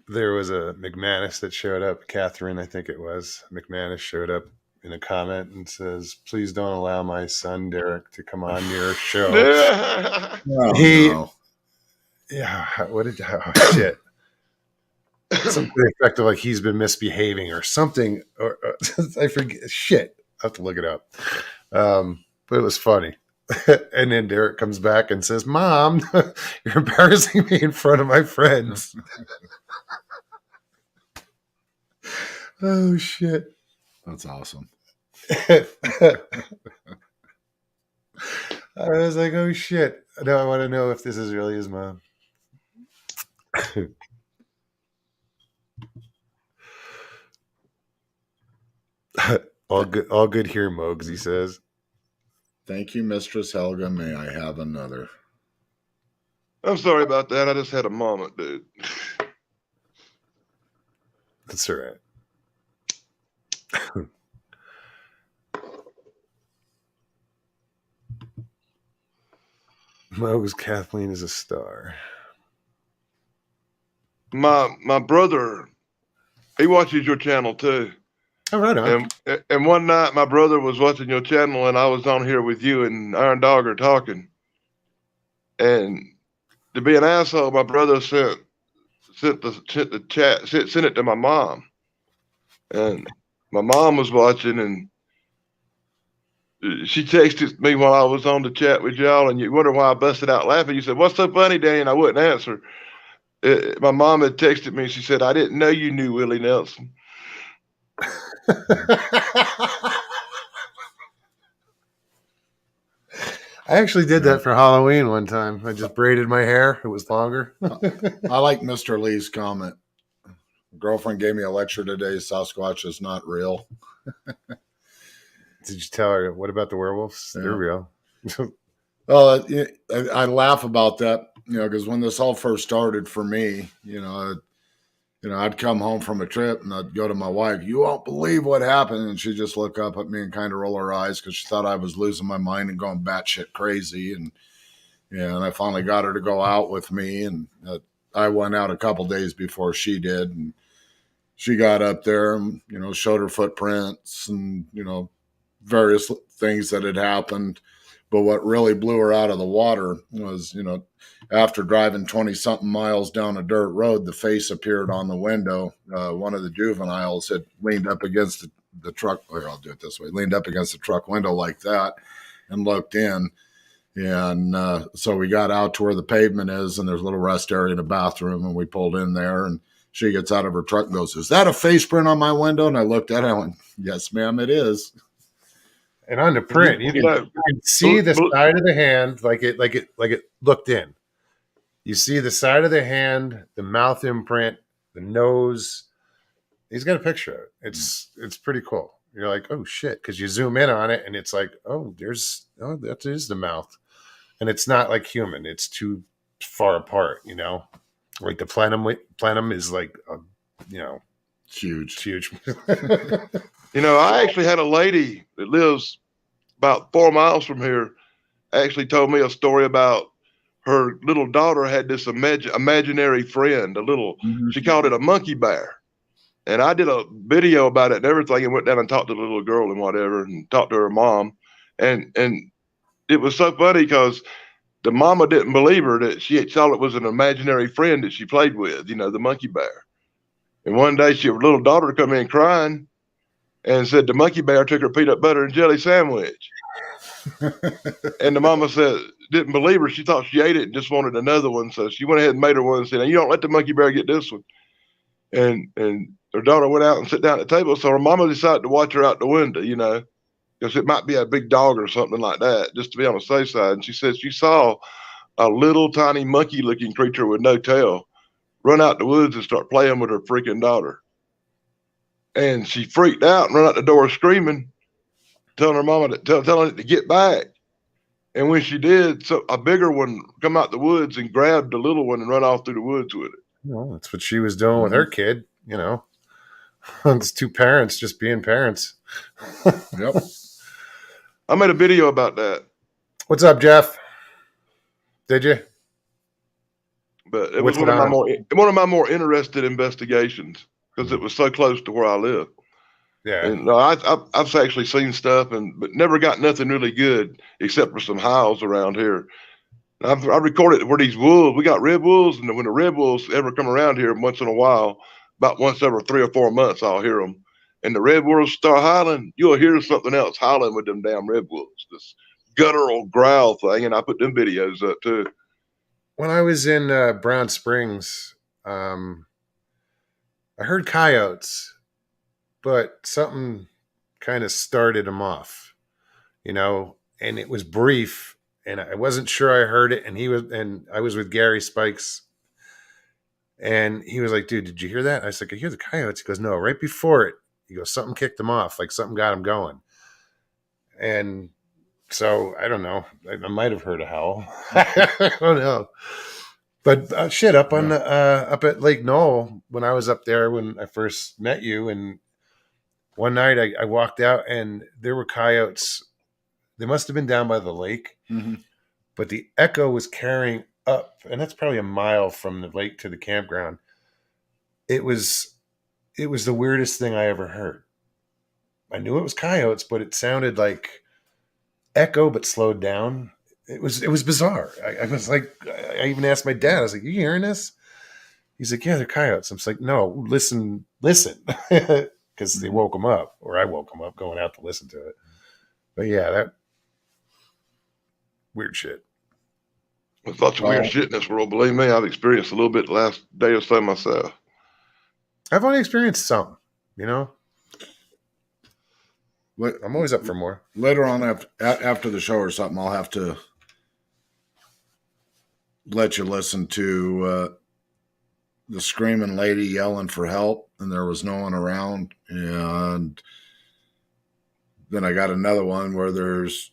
There was a McManus that showed up. Catherine, I think it was. McManus showed up in a comment and says, "Please don't allow my son Derek to come on your show."
No.
Yeah. What did? Oh, shit. Something effective like he's been misbehaving or something. Or I forget. Shit. I have to look it up. But it was funny. And then Derek comes back and says, "Mom, you're embarrassing me in front of my friends." Oh, shit.
That's awesome.
I was like, oh, shit. Now I want to know if this is really his mom. All good here, Mogs, he says.
Thank you, Mistress Helga. May I have another?
I'm sorry about that. I just had a moment, dude.
That's all right. Mogs, Kathleen is a star.
My brother, he watches your channel too.
Oh, right on.
And one night my brother was watching your channel and I was on here with you and Iron Dogger talking. And to be an asshole, my brother sent the chat, sent it to my mom. And my mom was watching and she texted me while I was on the chat with y'all, and you wonder why I busted out laughing. You said, "What's so funny, Danny?" And I wouldn't answer. My mom had texted me. She said, "I didn't know you knew Willie Nelson."
I actually did that for Halloween one time. I just braided my hair. It was longer.
I like Mr. Lee's comment. Girlfriend gave me a lecture today. Sasquatch is not real.
Did you tell her, what about the werewolves? Yeah. They're real.
Well, I laugh about that, because when this all first started for me, I'd come home from a trip and I'd go to my wife, "You won't believe what happened." And she'd just look up at me and kind of roll her eyes because she thought I was losing my mind and going batshit crazy. And I finally got her to go out with me. And I went out a couple days before she did. And she got up there and, showed her footprints and, various things that had happened. But what really blew her out of the water was, after driving 20-something miles down a dirt road, the face appeared on the window. One of the juveniles had leaned up against the truck. Or I'll do it this way. Leaned up against the truck window like that and looked in. And so we got out to where the pavement is, and there's a little rest area in the bathroom, and we pulled in there, and she gets out of her truck and goes, "Is that a face print on my window?" And I looked at it and I went, "Yes, ma'am, it is."
And on the print, you can see the side of the hand, like it looked in. You see the side of the hand, the mouth imprint, the nose. He's got a picture of it. It's pretty cool. You're like, oh shit, because you zoom in on it and it's like, that is the mouth, and it's not like human. It's too far apart, Like the plenum is like, huge.
I actually had a lady that lives about 4 miles from here actually told me a story about her little daughter had this imaginary friend, she called it a monkey bear. And I did a video about it and everything and went down and talked to the little girl and whatever and talked to her mom. And it was so funny because the mama didn't believe her that she thought it was an imaginary friend that she played with, the monkey bear. And one day her little daughter come in crying and said the monkey bear took her peanut butter and jelly sandwich. And the mama didn't believe her. She thought she ate it and just wanted another one. So she went ahead and made her one and said, "You don't let the monkey bear get this one." And her daughter went out and sat down at the table. So her mama decided to watch her out the window, because it might be a big dog or something like that, just to be on the safe side. And she said she saw a little tiny monkey looking creature with no tail run out the woods and start playing with her freaking daughter. And she freaked out and ran out the door screaming, telling her mama telling it to get back. And when she did, so a bigger one come out the woods and grabbed the little one and run off through the woods with it.
Well, that's what she was doing with her kid, It's two parents just being parents.
Yep.
I made a video about that.
What's up, Jeff? Did you?
But it was one of my more interested investigations because it was so close to where I live.
Yeah.
And I've actually seen stuff, but never got nothing really good except for some howls around here. I recorded where these wolves, we got red wolves, and when the red wolves ever come around here once in a while, about once every 3 or 4 months, I'll hear them. And the red wolves start howling, you'll hear something else howling with them damn red wolves. This guttural growl thing, and I put them videos up too.
When I was in Brown Springs, I heard coyotes, but something kind of started them off, and it was brief, and I wasn't sure I heard it. And I was with Gary Spikes, and he was like, "Dude, did you hear that?" I was like, "I hear the coyotes." He goes, "No, right before it." He goes, "Something kicked them off, like something got them going." And so I don't know. I might have heard a howl. I don't know. But shit, up on the up at Lake Knoll, when I was up there when I first met you, and one night I walked out and there were coyotes. They must have been down by the lake, but the echo was carrying up, and that's probably a mile from the lake to the campground. It was the weirdest thing I ever heard. I knew it was coyotes, but it sounded like echo, but slowed down. It was bizarre. I was like, I even asked my dad. I was like, "You hearing this?" He's like, "Yeah, they're coyotes." I'm just like, "No, listen," because they woke him up, or I woke him up going out to listen to it. But yeah, that weird shit.
There's lots of weird shit in this world. Believe me, I've experienced a little bit the last day or so myself.
I've only experienced some, I'm always up for more.
Later on, after the show or something, I'll have to let you listen to the screaming lady yelling for help, and there was no one around. And then I got another one where there's,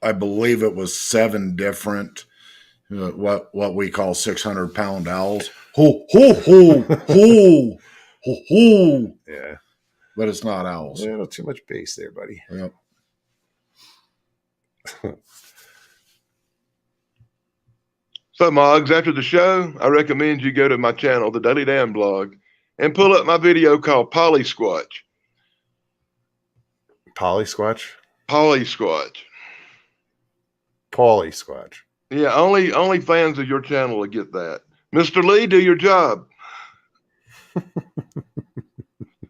I believe it was 7 different what we call 600-pound owls. Ho ho ho ho ho ho.
Yeah,
but it's not owls.
Yeah, not too much bass there, buddy.
Yep.
So, Moggs, after the show, I recommend you go to my channel, the Daily Dan blog, and pull up my video called Polysquatch.
Polysquatch?
Polysquatch.
Polysquatch.
Yeah, only fans of your channel will get that. Mr. Lee, do your job.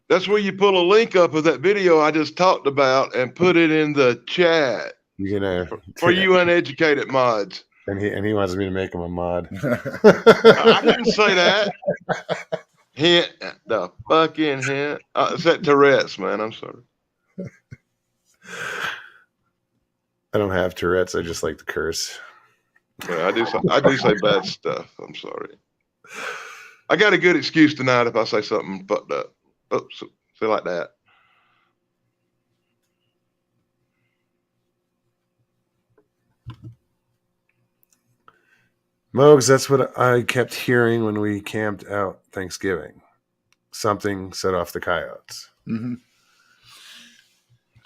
That's where you pull a link up of that video I just talked about and put it in the chat. For you uneducated mods.
And he wants me to make him a mod.
I didn't say that. Hint, the fucking hint. It's that Tourette's, man. I'm sorry.
I don't have Tourette's. I just like to curse.
Yeah, I do say bad stuff. I'm sorry. I got a good excuse tonight if I say something fucked up. Oops, say like that.
Mogs, that's what I kept hearing when we camped out Thanksgiving. Something set off the coyotes.
Mm-hmm.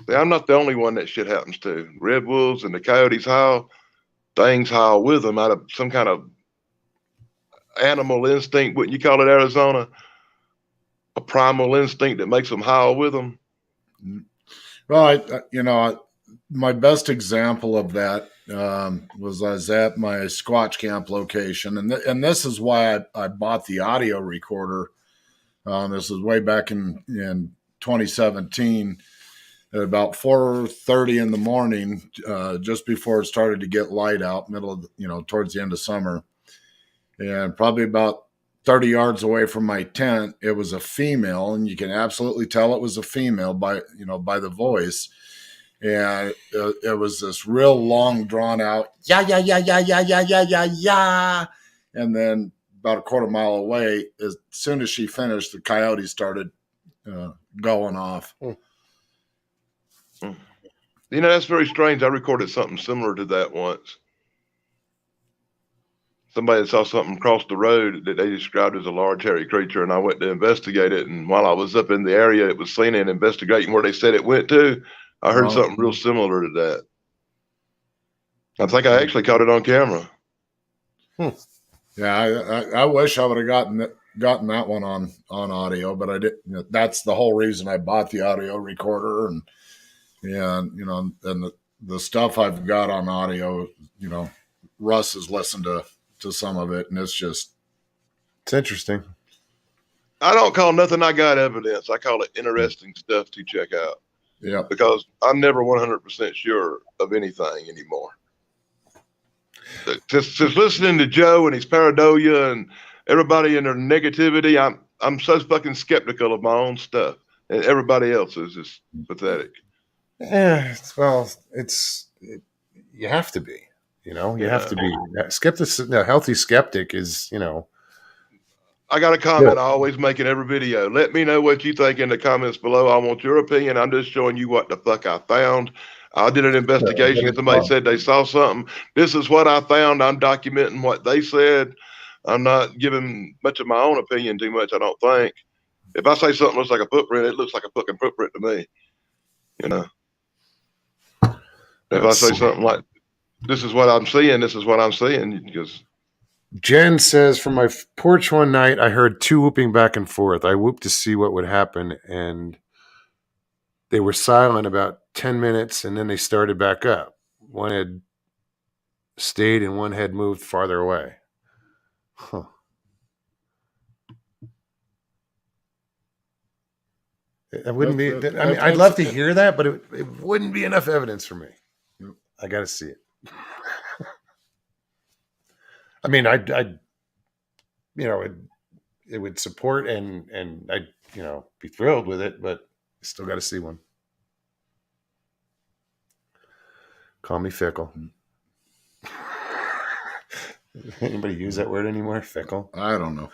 See, I'm not the only one that shit happens to. Red wolves and the coyotes howl. Things howl with them out of some kind of animal instinct. Wouldn't you call it, Arizona? A primal instinct that makes them howl with them.
Well, my best example of that was I was at my Squatch camp location, and this is why I bought the audio recorder. This was way back in 2017 at about 4:30 in the morning, just before it started to get light out, towards the end of summer, and probably about 30 yards away from my tent, it was a female, and you can absolutely tell it was a female by the voice. And it was this real long, drawn out, yeah, yeah, yeah, yeah, yeah, yeah, yeah, yeah, yeah. And then about a quarter mile away, as soon as she finished, the coyote started going off.
That's very strange. I recorded something similar to that once. Somebody saw something across the road that they described as a large hairy creature, and I went to investigate it. And while I was up in the area, it was seen and investigating where they said it went to. I heard something real similar to that. I think I actually caught it on camera.
Yeah, I wish I would have gotten that one on audio, but I didn't. That's the whole reason I bought the audio recorder, and the stuff I've got on audio. Russ has listened to some of it, and it's
interesting.
I don't call nothing I got evidence. I call it interesting stuff to check out.
Yeah.
because I'm never 100% sure of anything anymore. Just listening to Joe and his paranoia and everybody and their negativity, I'm so fucking skeptical of my own stuff, and everybody else is just pathetic.
Yeah, you have to be. You have to be a healthy skeptic is.
I got a comment I always make in every video. Let me know what you think in the comments below. I want your opinion. I'm just showing you what the fuck I found. I did an investigation. Somebody said they saw something. This is what I found. I'm documenting what they said. I'm not giving much of my own opinion too much, I don't think. If I say something looks like a footprint, it looks like a fucking footprint to me. If I say something like, this is what I'm seeing, this is what I'm seeing, because
Jen says, from my porch one night, I heard two whooping back and forth. I whooped to see what would happen, and they were silent about 10 minutes, and then they started back up. One had stayed, and one had moved farther away. Huh. It wouldn't be. I mean, I'd love to hear that, but it wouldn't be enough evidence for me. I got to see it. I mean, it would support and I'd, be thrilled with it, but still got to see one. Call me fickle. Anybody use that word anymore? Fickle?
I don't know.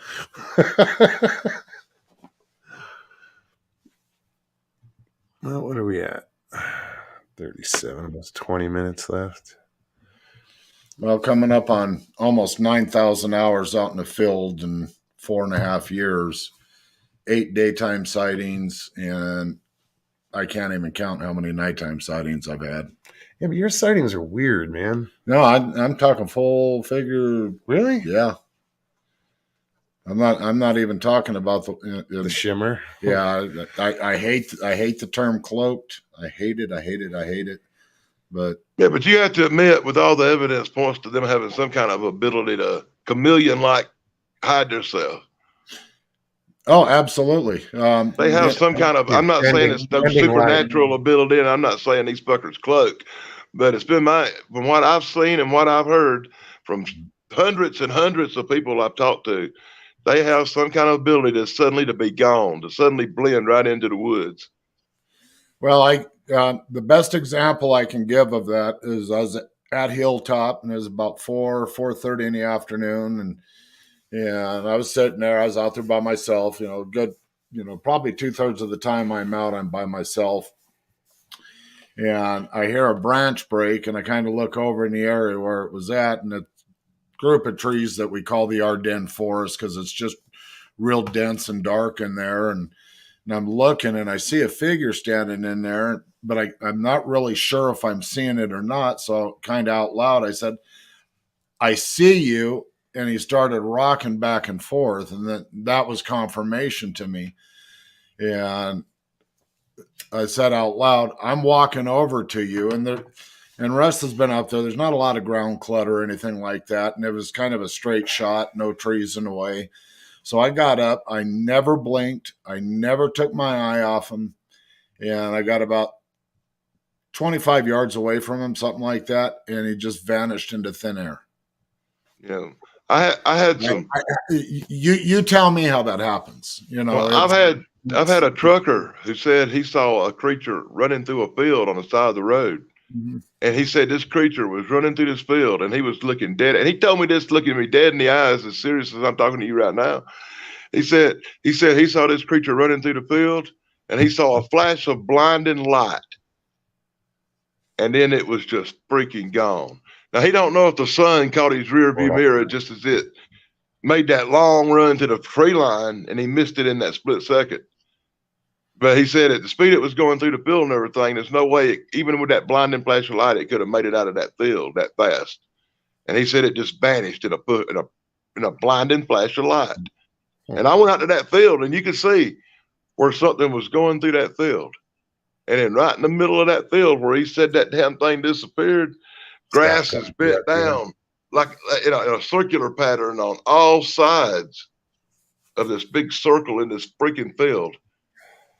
Well, what are we at? 37, almost 20 minutes left.
Well, coming up on almost 9,000 hours out in the field in 4.5 years, 8 daytime sightings, and I can't even count how many nighttime sightings I've had.
Yeah, but your sightings are weird, man.
No, I'm talking full figure.
Really?
Yeah. I'm not even talking about
the shimmer.
Yeah, I hate the term cloaked. I hate it. But
you have to admit, with all the evidence points to them having some kind of ability to chameleon-like hide themselves.
Oh, absolutely.
They have some kind of. I'm not saying it's no supernatural ability, and I'm not saying these fuckers cloak, but it's been from what I've seen and what I've heard from hundreds and hundreds of people I've talked to. They have some kind of ability to be gone, to suddenly blend right into the woods.
Well, the best example I can give of that is I was at Hilltop, and it was about 4:30 in the afternoon, and I was sitting there. I was out there by myself. Probably 2/3 of the time I'm out, I'm by myself, and I hear a branch break, and I kind of look over in the area where it was at, and it's group of trees that we call the Ardennes forest because it's just real dense and dark in there. And I'm looking and I see a figure standing in there, but I'm not really sure if I'm seeing it or not. So kind of out loud, I said, I see you. And he started rocking back and forth. And that was confirmation to me. And I said out loud, I'm walking over to you. And Russ has been up there. There's not a lot of ground clutter or anything like that. And it was kind of a straight shot, no trees in the way. So I got up. I never blinked. I never took my eye off him. And I got about 25 yards away from him, something like that. And he just vanished into thin air.
Yeah. I had some.
You tell me how that happens.
Well, I've had a trucker who said he saw a creature running through a field on the side of the road. Mm-hmm. And he said this creature was running through this field and he was looking dead. And he told me this, looking me dead in the eyes, as serious as I'm talking to you right now. He said he saw this creature running through the field and he saw a flash of blinding light. And then it was just freaking gone. Now, he don't know if the sun caught his rear view mirror just as it made that long run to the tree line and he missed it in that split second. But he said at the speed it was going through the field and everything, there's no way, even with that blinding flash of light, it could have made it out of that field that fast. And he said it just vanished in a blinding flash of light. And I went out to that field and you could see where something was going through that field. And then right in the middle of that field where he said that damn thing disappeared, grass is bent down like in a circular pattern on all sides of this big circle in this freaking field.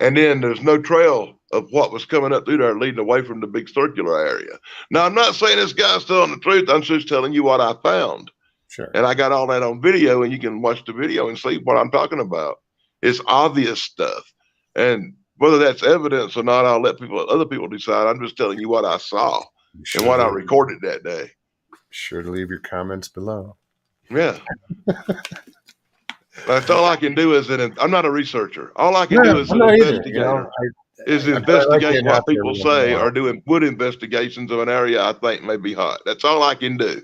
And then there's no trail of what was coming up through there leading away from the big circular area. Now, I'm not saying this guy's telling the truth. I'm just telling you what I found.
Sure.
And I got all that on video, and you can watch the video and see what I'm talking about. It's obvious stuff. And whether that's evidence or not, I'll let other people decide. I'm just telling you what I saw and what I recorded that day.
Sure to leave your comments below.
Yeah. That's all I can do I'm not a researcher. All I can do is an investigator. Investigate what people say or do wood investigations of an area I think may be hot. That's all I can do.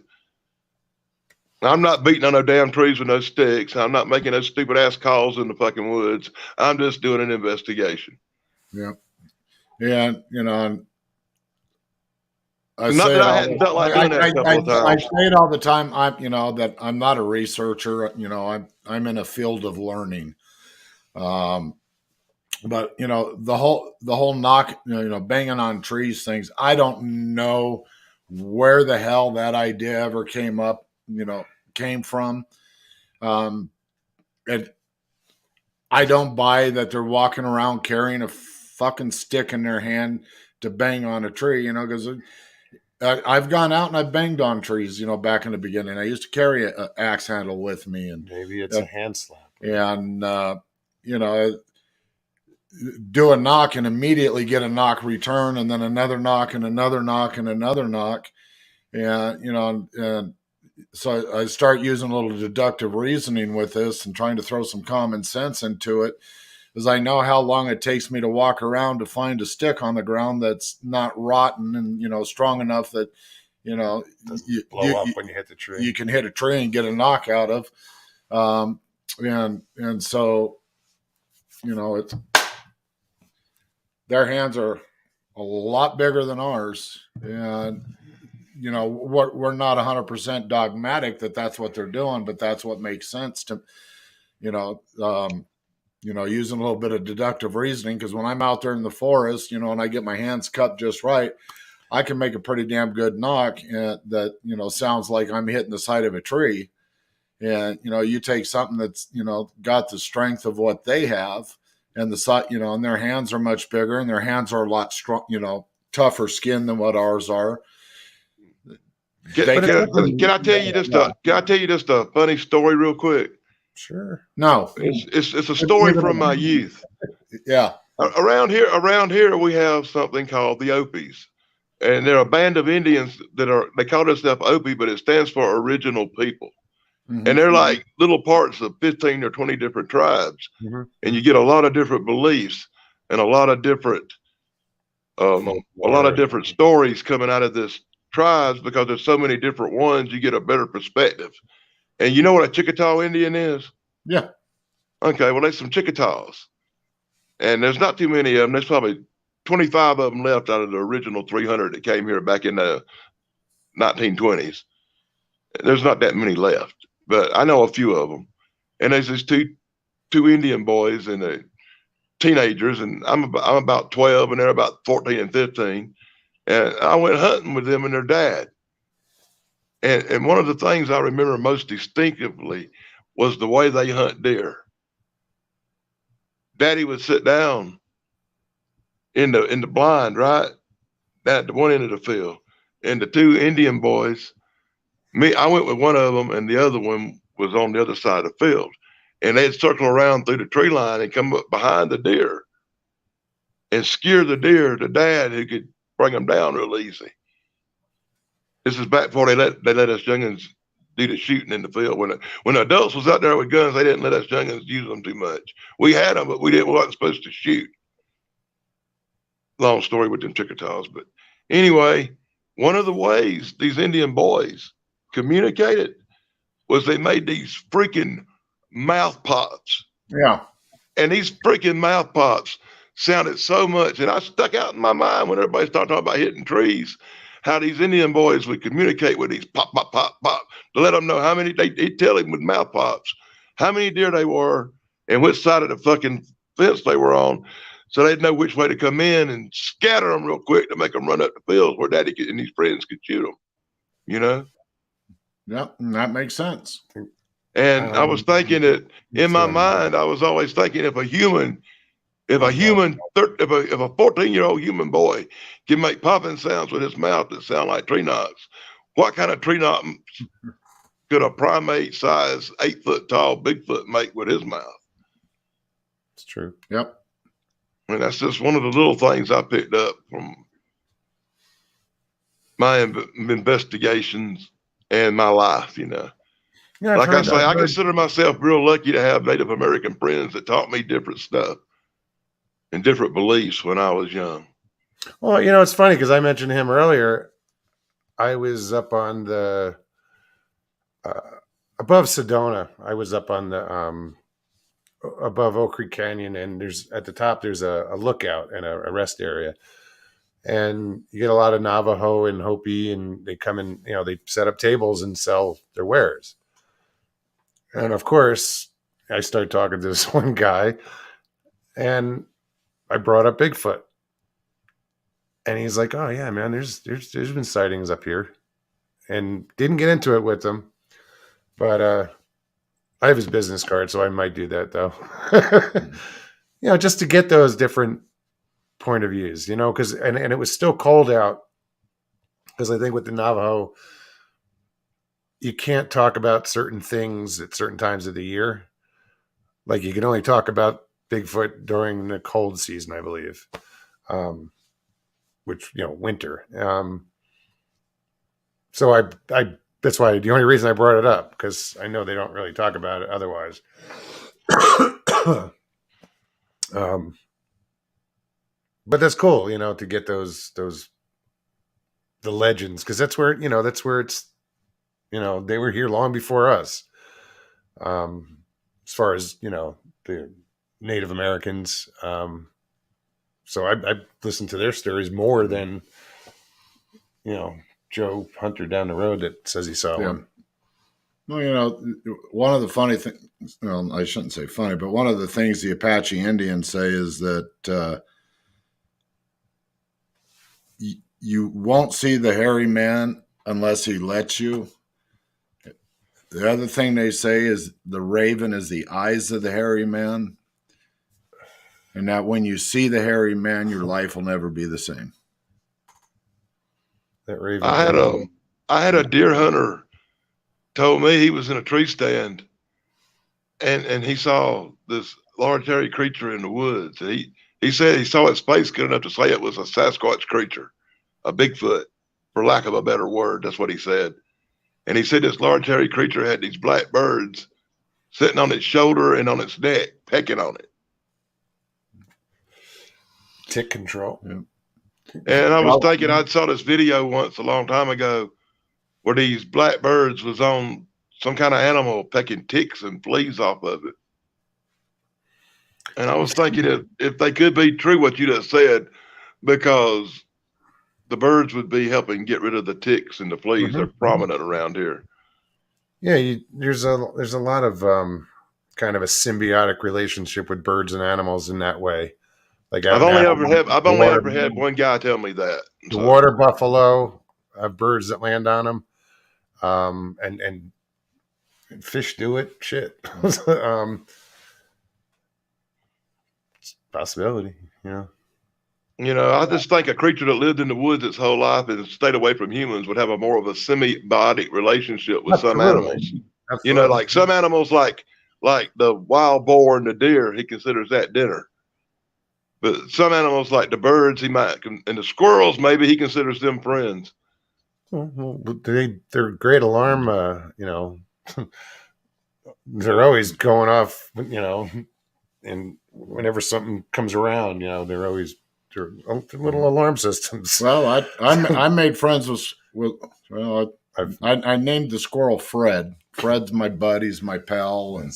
I'm not beating on no damn trees with no sticks. I'm not making those stupid ass calls in the fucking woods. I'm just doing an investigation.
Yeah. Yeah. You know,
I hadn't felt like doing that a couple of times.
I say it all the time. That I'm not a researcher. I'm in a field of learning. But the whole knock, banging on trees things. I don't know where the hell that idea ever came from. And I don't buy that they're walking around carrying a fucking stick in their hand to bang on a tree, because I've gone out and I've banged on trees, back in the beginning. I used to carry an axe handle with me, and
maybe it's a hand slap.
And do a knock and immediately get a knock return, and then another knock and another knock and another knock, and so I start using a little deductive reasoning with this and trying to throw some common sense into it, because I know how long it takes me to walk around to find a stick on the ground that's not rotten and, strong enough that, you
blow up when you hit the tree.
You can hit a tree and get a knock out of. And so, it's, their hands are a lot bigger than ours. And, we're not 100% dogmatic that that's what they're doing, but that's what makes sense to, using a little bit of deductive reasoning, because when I'm out there in the forest, and I get my hands cupped just right, I can make a pretty damn good knock that, sounds like I'm hitting the side of a tree. And, you take something that's, got the strength of what they have, and the side, and their hands are much bigger, and their hands are a lot strong, tougher skin than what ours are.
Can I tell you just a funny story real quick?
Sure. No.
It's a story from my youth.
Yeah.
Around here we have something called the Opis. And they're a band of Indians they call themselves Opi, but it stands for Original People. Mm-hmm. And they're like little parts of 15 or 20 different tribes. Mm-hmm. And you get a lot of different beliefs and a lot of different stories coming out of this tribes, because there's so many different ones. You get a better perspective. And you know what a Chickasaw Indian is?
Yeah.
Okay, well, there's some Chickasaws, and there's not too many of them. There's probably 25 of them left out of the original 300 that came here back in the 1920s. There's not that many left, but I know a few of them. And there's these two Indian boys and the teenagers, and I'm about 12, and they're about 14 and 15. And I went hunting with them and their dad. And one of the things I remember most distinctively was the way they hunt deer. Daddy would sit down in the blind, right, at the one end of the field, and the two Indian boys, I went with one of them, and the other one was on the other side of the field. And they'd circle around through the tree line and come up behind the deer and skewer the deer to Dad, who could bring them down real easy. This is back before they let us youngins do the shooting in the field. When the adults was out there with guns, they didn't let us youngins use them too much. We had them, but we wasn't supposed to shoot. Long story with them Chickasaws. But anyway, one of the ways these Indian boys communicated was they made these freaking mouth pops.
Yeah.
And these freaking mouth pops sounded so much, and I stuck out in my mind when everybody started talking about hitting trees, how these Indian boys would communicate with these pop, pop, pop, pop, to let them know how many, they'd tell him with mouth pops, how many deer they were and which side of the fucking fence they were on, so they'd know which way to come in and scatter them real quick to make them run up the field where Daddy and his friends could shoot them,
Yep, that makes sense.
And I was thinking that in my mind, I was always thinking if a human If a human, if a 14-year-old human boy can make popping sounds with his mouth that sound like tree knocks, what kind of tree knock could a primate size 8-foot tall Bigfoot make with his mouth?
It's true.
Yep.
I mean, that's just one of the little things I picked up from my investigations and my life, you know.
Yeah,
like I say, I consider myself real lucky to have Native American friends that taught me different stuff and different beliefs when I was young.
Well, you know, it's funny because I mentioned him earlier. I was up on the above Sedona. I was up on the above Oak Creek Canyon, and there's at the top there's a lookout and a rest area, and you get a lot of Navajo and Hopi, and they come in. You know, they set up tables and sell their wares. And of course, I started talking to this one guy, and I brought up Bigfoot. And he's like, "Oh yeah, man, there's been sightings up here," and didn't get into it with him, but I have his business card, so I might do that though. You know, just to get those different point of views, you know, because and it was still cold out, because I think with the Navajo, you can't talk about certain things at certain times of the year. Like you can only talk about Bigfoot during the cold season, I believe. Which, you know, winter. So I that's why the only reason I brought it up, because I know they don't really talk about it otherwise. But that's cool, you know, to get those the legends, because that's where, you know, that's where it's, you know, they were here long before us. As far as, you know, the Native Americans. So I listened to their stories more than, you know, Joe Hunter down the road that says he saw one.
Well, you know, one of the funny things, well, I shouldn't say funny, but one of the things the Apache Indians say is that you won't see the hairy man unless he lets you. The other thing they say is the raven is the eyes of the hairy man. And that when you see the hairy man, your life will never be the same.
That raven.
I had a deer hunter told me he was in a tree stand and he saw this large hairy creature in the woods. He said he saw its face good enough to say it was a Sasquatch creature, a Bigfoot, for lack of a better word. That's what he said. And he said this large hairy creature had these black birds sitting on its shoulder and on its neck, pecking on it.
Tick control.
Yeah.
And I was thinking, I saw this video once a long time ago where these black birds was on some kind of animal pecking ticks and fleas off of it. And I was thinking if they could be true what you just said, because the birds would be helping get rid of the ticks and the fleas that are prominent around here.
Yeah, there's a lot of kind of a symbiotic relationship with birds and animals in that way. Like
I've only ever had one guy tell me that.
The water buffalo have birds that land on them, and fish do it. Shit, it's a possibility. You know.
You know, I just think a creature that lived in the woods its whole life and stayed away from humans would have a more of a symbiotic relationship with some animals. Absolutely. You know, like some animals, like the wild boar and the deer, he considers that dinner. But some animals, like the birds, he might, and the squirrels, maybe he considers them friends.
Well, they're great alarm. You know, they're always going off. You know, and whenever something comes around, you know, they're little alarm systems.
Well, I made friends with I named the squirrel Fred. Fred's my buddy, he's my pal, and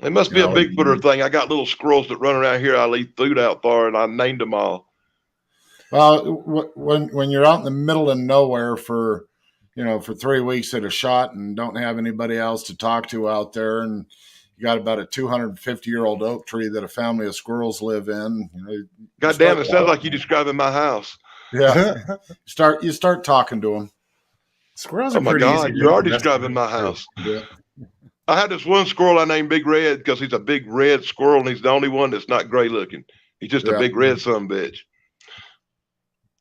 it must be a Bigfooter thing. I got little squirrels that run around here. I leave food out for, and I named them all.
Well, when you're out in the middle of nowhere for 3 weeks at a shot and don't have anybody else to talk to out there, and you got about a 250-year-old oak tree that a family of squirrels live in. You know,
God damn, it sounds like you describing my house.
Yeah, you start talking to them.
Squirrels
are
pretty easy.
You are describing my house.
Yeah.
I had this one squirrel I named Big Red because he's a big red squirrel and he's the only one that's not gray looking. He's just a big red son bitch.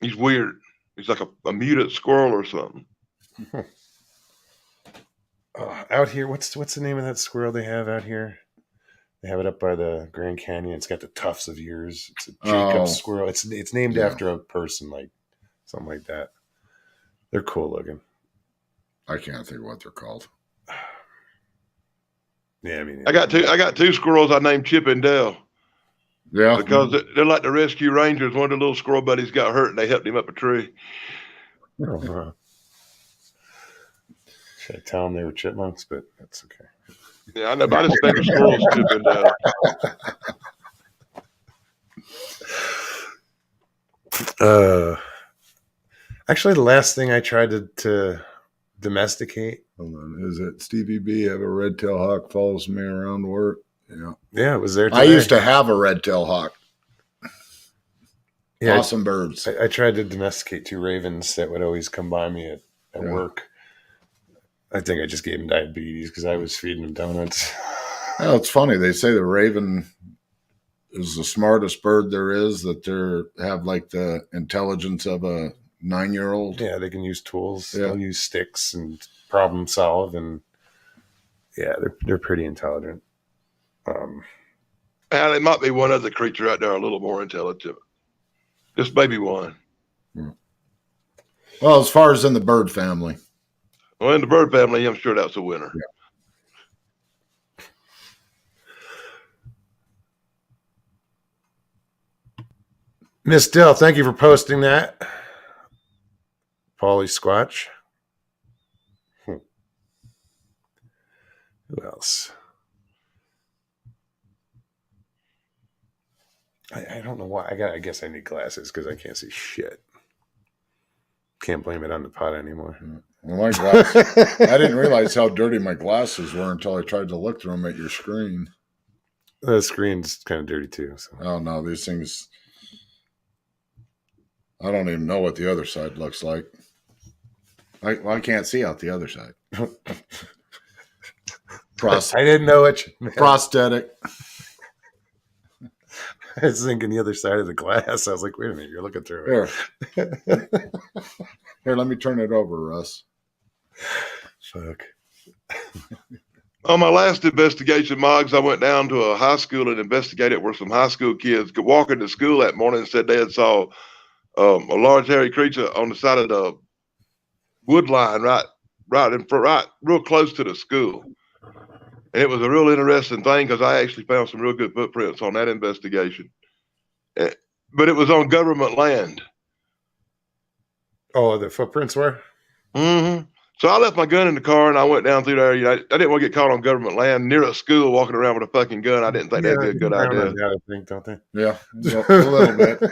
He's weird. He's like a mutant squirrel or something.
Out here, what's the name of that squirrel they have out here? They have it up by the Grand Canyon. It's got the tufts of ears. It's a Jacob squirrel. It's named after a person, like something like that. They're cool looking.
I can't think of what they're called.
Yeah, I mean,
I got two squirrels I named Chip and Dale.
Yeah,
because they're like the rescue rangers. One of the little squirrel buddies got hurt and they helped him up a tree.
Oh, should I tell them they were chipmunks? But that's okay.
Yeah, I know. But I just named the squirrels Chip and Dale.
Actually, the last thing I tried to domesticate.
Hold on. Is it Stevie B? Have a red-tailed hawk follows me around work?
Yeah, it was there today.
I used to have a red-tailed hawk.
Yeah,
awesome birds.
I tried to domesticate 2 ravens that would always come by me at work. I think I just gave them diabetes because I was feeding them donuts.
Well, it's funny. They say the raven is the smartest bird there is, that they have like the intelligence of a 9-year-old.
Yeah, they can use tools.
Yeah.
They'll use sticks and problem solve, and yeah, they're pretty intelligent.
And there might be one other creature out there a little more intelligent. Just maybe one.
Well, as far as in the bird family.
Well, in the bird family, I'm sure that's a winner.
Yeah. Miss Dill, thank you for posting that. Paulie Squatch. Who else? I don't know why. I guess I need glasses because I can't see shit. Can't blame it on the pot anymore.
Well, my glasses, I didn't realize how dirty my glasses were until I tried to look through them at your screen.
The screen's kind of dirty too. So.
Oh no, these things. I don't even know what the other side looks like. I can't see out the other side.
I didn't know what you meant.
Prosthetic.
I was thinking the other side of the glass. I was like, wait a minute, you're looking through it.
Here, let me turn it over, Russ.
Fuck.
On my last investigation, Moggs, I went down to a high school and investigated where some high school kids walking to school that morning and said they had saw a large hairy creature on the side of the wood line, right in front, right real close to the school. And it was a real interesting thing because I actually found some real good footprints on that investigation. But it was on government land.
Oh, the footprints were?
Mm-hmm. So I left my gun in the car and I went down through there. You know, I didn't want to get caught on government land near a school walking around with a fucking gun. I didn't think that'd be a good idea.
I think, don't they?
Yeah, a little bit.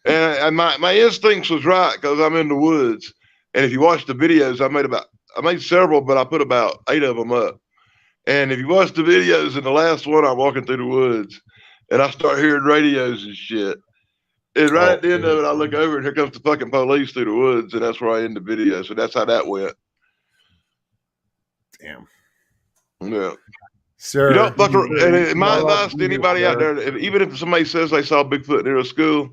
And my instincts was right because I'm in the woods. And if you watch the videos, I made several, but I put about 8 of them up. And if you watch the videos in the last one, I'm walking through the woods and I start hearing radios and shit. And right at the end of it, I look over and here comes the fucking police through the woods. And that's where I end the video. So that's how that went.
Damn.
Yeah.
Sir.
You don't fuck around. And my advice to anybody out there, even if somebody says they saw Bigfoot near a school,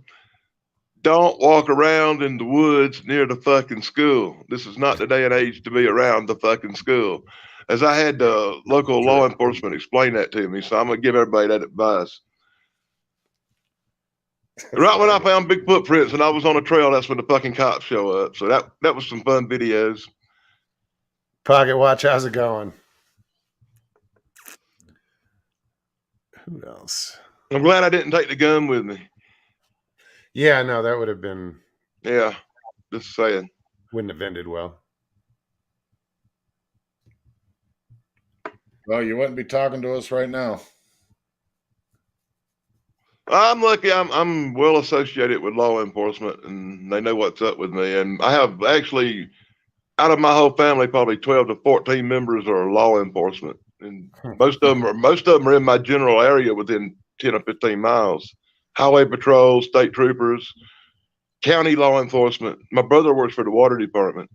don't walk around in the woods near the fucking school. This is not the day and age to be around the fucking school. As I had the local law enforcement explain that to me, so I'm going to give everybody that advice. Right when I found big footprints and I was on a trail, that's when the fucking cops show up. So that was some fun videos.
Pocket Watch, how's it going? Who else?
I'm glad I didn't take the gun with me.
Yeah, no, that would have been.
Yeah, just saying.
Wouldn't have ended well.
Well, you wouldn't be talking to us right now.
I'm lucky. I'm well associated with law enforcement, and they know what's up with me. And I have actually, out of my whole family, probably 12 to 14 members are law enforcement, and most of them are in my general area within 10 or 15 miles. Highway patrol, state troopers, county law enforcement. My brother works for the water department.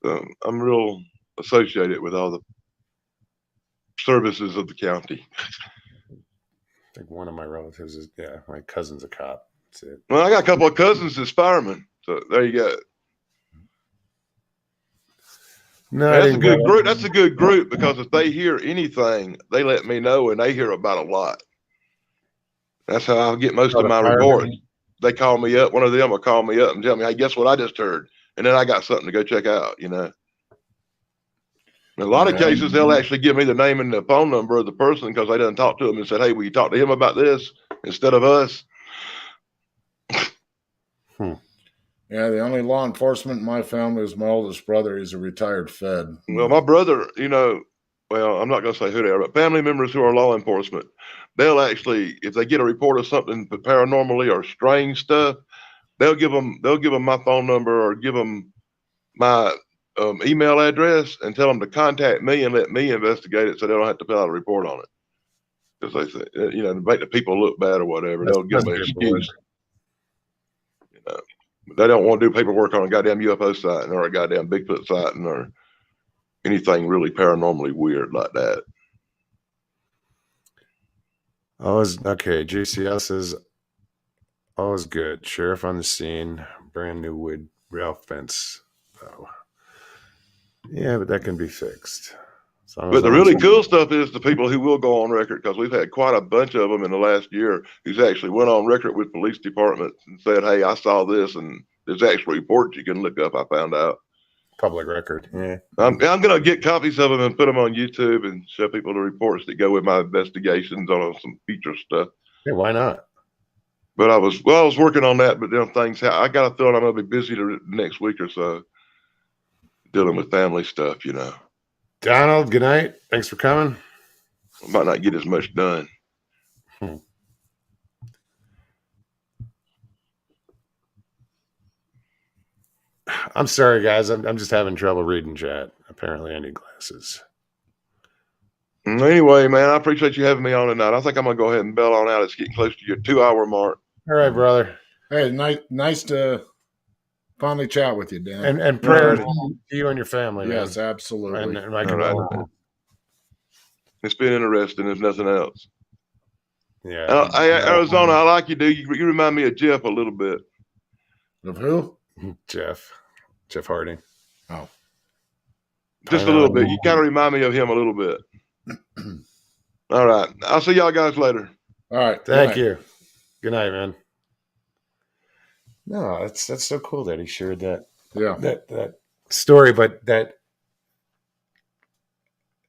I'm real associated with all the services of the county.
I think one of my relatives is, my cousin's a cop. That's it.
Well, I got a couple of cousins that's firemen. So there you go.
No,
That's a good group. That's a good group because if they hear anything, they let me know, and they hear about a lot. That's how I'll get most of my reports. They call me up. One of them will call me up and tell me, "Hey, guess what I just heard?" And then I got something to go check out. In a lot of cases, they'll actually give me the name and the phone number of the person because they didn't talk to them and said, "Hey, will you talk to him about this instead of us?"
Yeah, the only law enforcement in my family is my oldest brother. He's a retired Fed.
Well, my brother, well, I'm not going to say who they are, but family members who are law enforcement, they'll actually, if they get a report of something paranormally or strange stuff, they'll give them my phone number or give them my email address and tell them to contact me and let me investigate it so they don't have to fill out a report on it. Because they say, to make the people look bad or whatever, they'll give them an excuse. They don't want to do paperwork on a goddamn UFO sighting or a goddamn Bigfoot sighting or anything really paranormally weird like that.
Okay. JCL says, "All is good. Sheriff on the scene. Brand new wood rail fence, though." Yeah, but that can be fixed.
But the really cool stuff is the people who will go on record, because we've had quite a bunch of them in the last year who's actually went on record with police departments and said, "Hey, I saw this," and there's actual reports you can look up. I found out.
Public record. Yeah.
I'm going to get copies of them and put them on YouTube and show people the reports that go with my investigations on some feature stuff.
Yeah, why not?
But I was working on that, but then I got a feeling I'm going to be busy the next week or so dealing with family stuff,
Donald, good night. Thanks for coming.
I might not get as much done.
I'm sorry, guys. I'm just having trouble reading chat. Apparently, I need glasses.
Anyway, man, I appreciate you having me on tonight. I think I'm going to go ahead and bail on out. It's getting close to your 2-hour mark.
All right, brother.
Hey, nice to finally chat with you, Dan.
And prayers to you and your family.
Yes,
man.
absolutely.
And my condolences.
It's been interesting. There's nothing else.
Yeah.
Arizona, I like you, dude. You remind me of Jeff a little bit.
Of who?
Jeff Harding.
Oh.
Just a little bit. You kind of remind me of him a little bit. All right. I'll see y'all guys later.
All right.
Thank you. Good night, man. No, that's so cool that he shared that.
Yeah.
That story, but that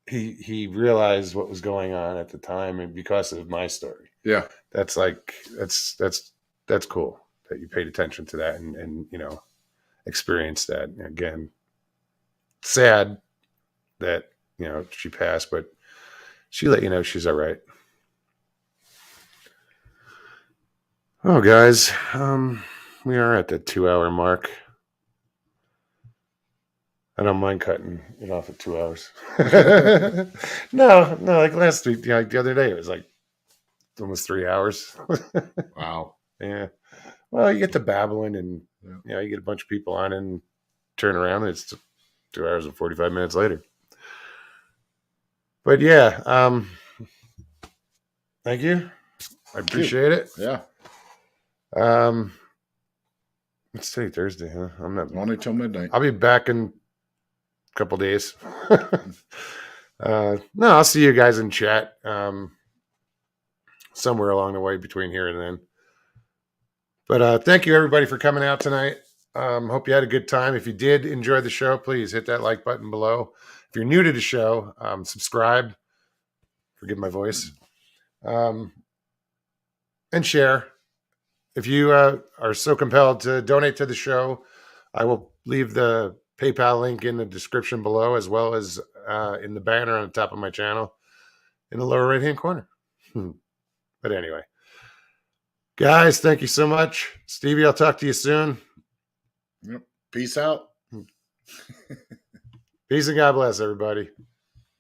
he realized what was going on at the time, and because of my story.
Yeah.
That's cool that you paid attention to that and experienced that. And again, sad that she passed, but she let you know she's all right. Oh, guys, we are at the 2-hour mark. I don't mind cutting it off at 2 hours. No, like last week, the other day, it was like almost 3 hours.
Wow.
Yeah. Well, you get to babbling and you get a bunch of people on and turn around and it's 2 hours and 45 minutes later. But yeah, thank you. I appreciate it.
Yeah.
It's today Thursday, huh? I'm not
only till midnight.
I'll be back in a couple days. No, I'll see you guys in chat somewhere along the way between here and then. But thank you everybody for coming out tonight. Hope you had a good time. If you did enjoy the show, please hit that like button below. If you're new to the show, subscribe. Forgive my voice. And share. If you are so compelled to donate to the show, I will leave the PayPal link in the description below, as well as in the banner on the top of my channel in the lower right-hand corner. But anyway, guys, thank you so much. Stevie, I'll talk to you soon.
Yep. Peace out.
Peace and God bless, everybody.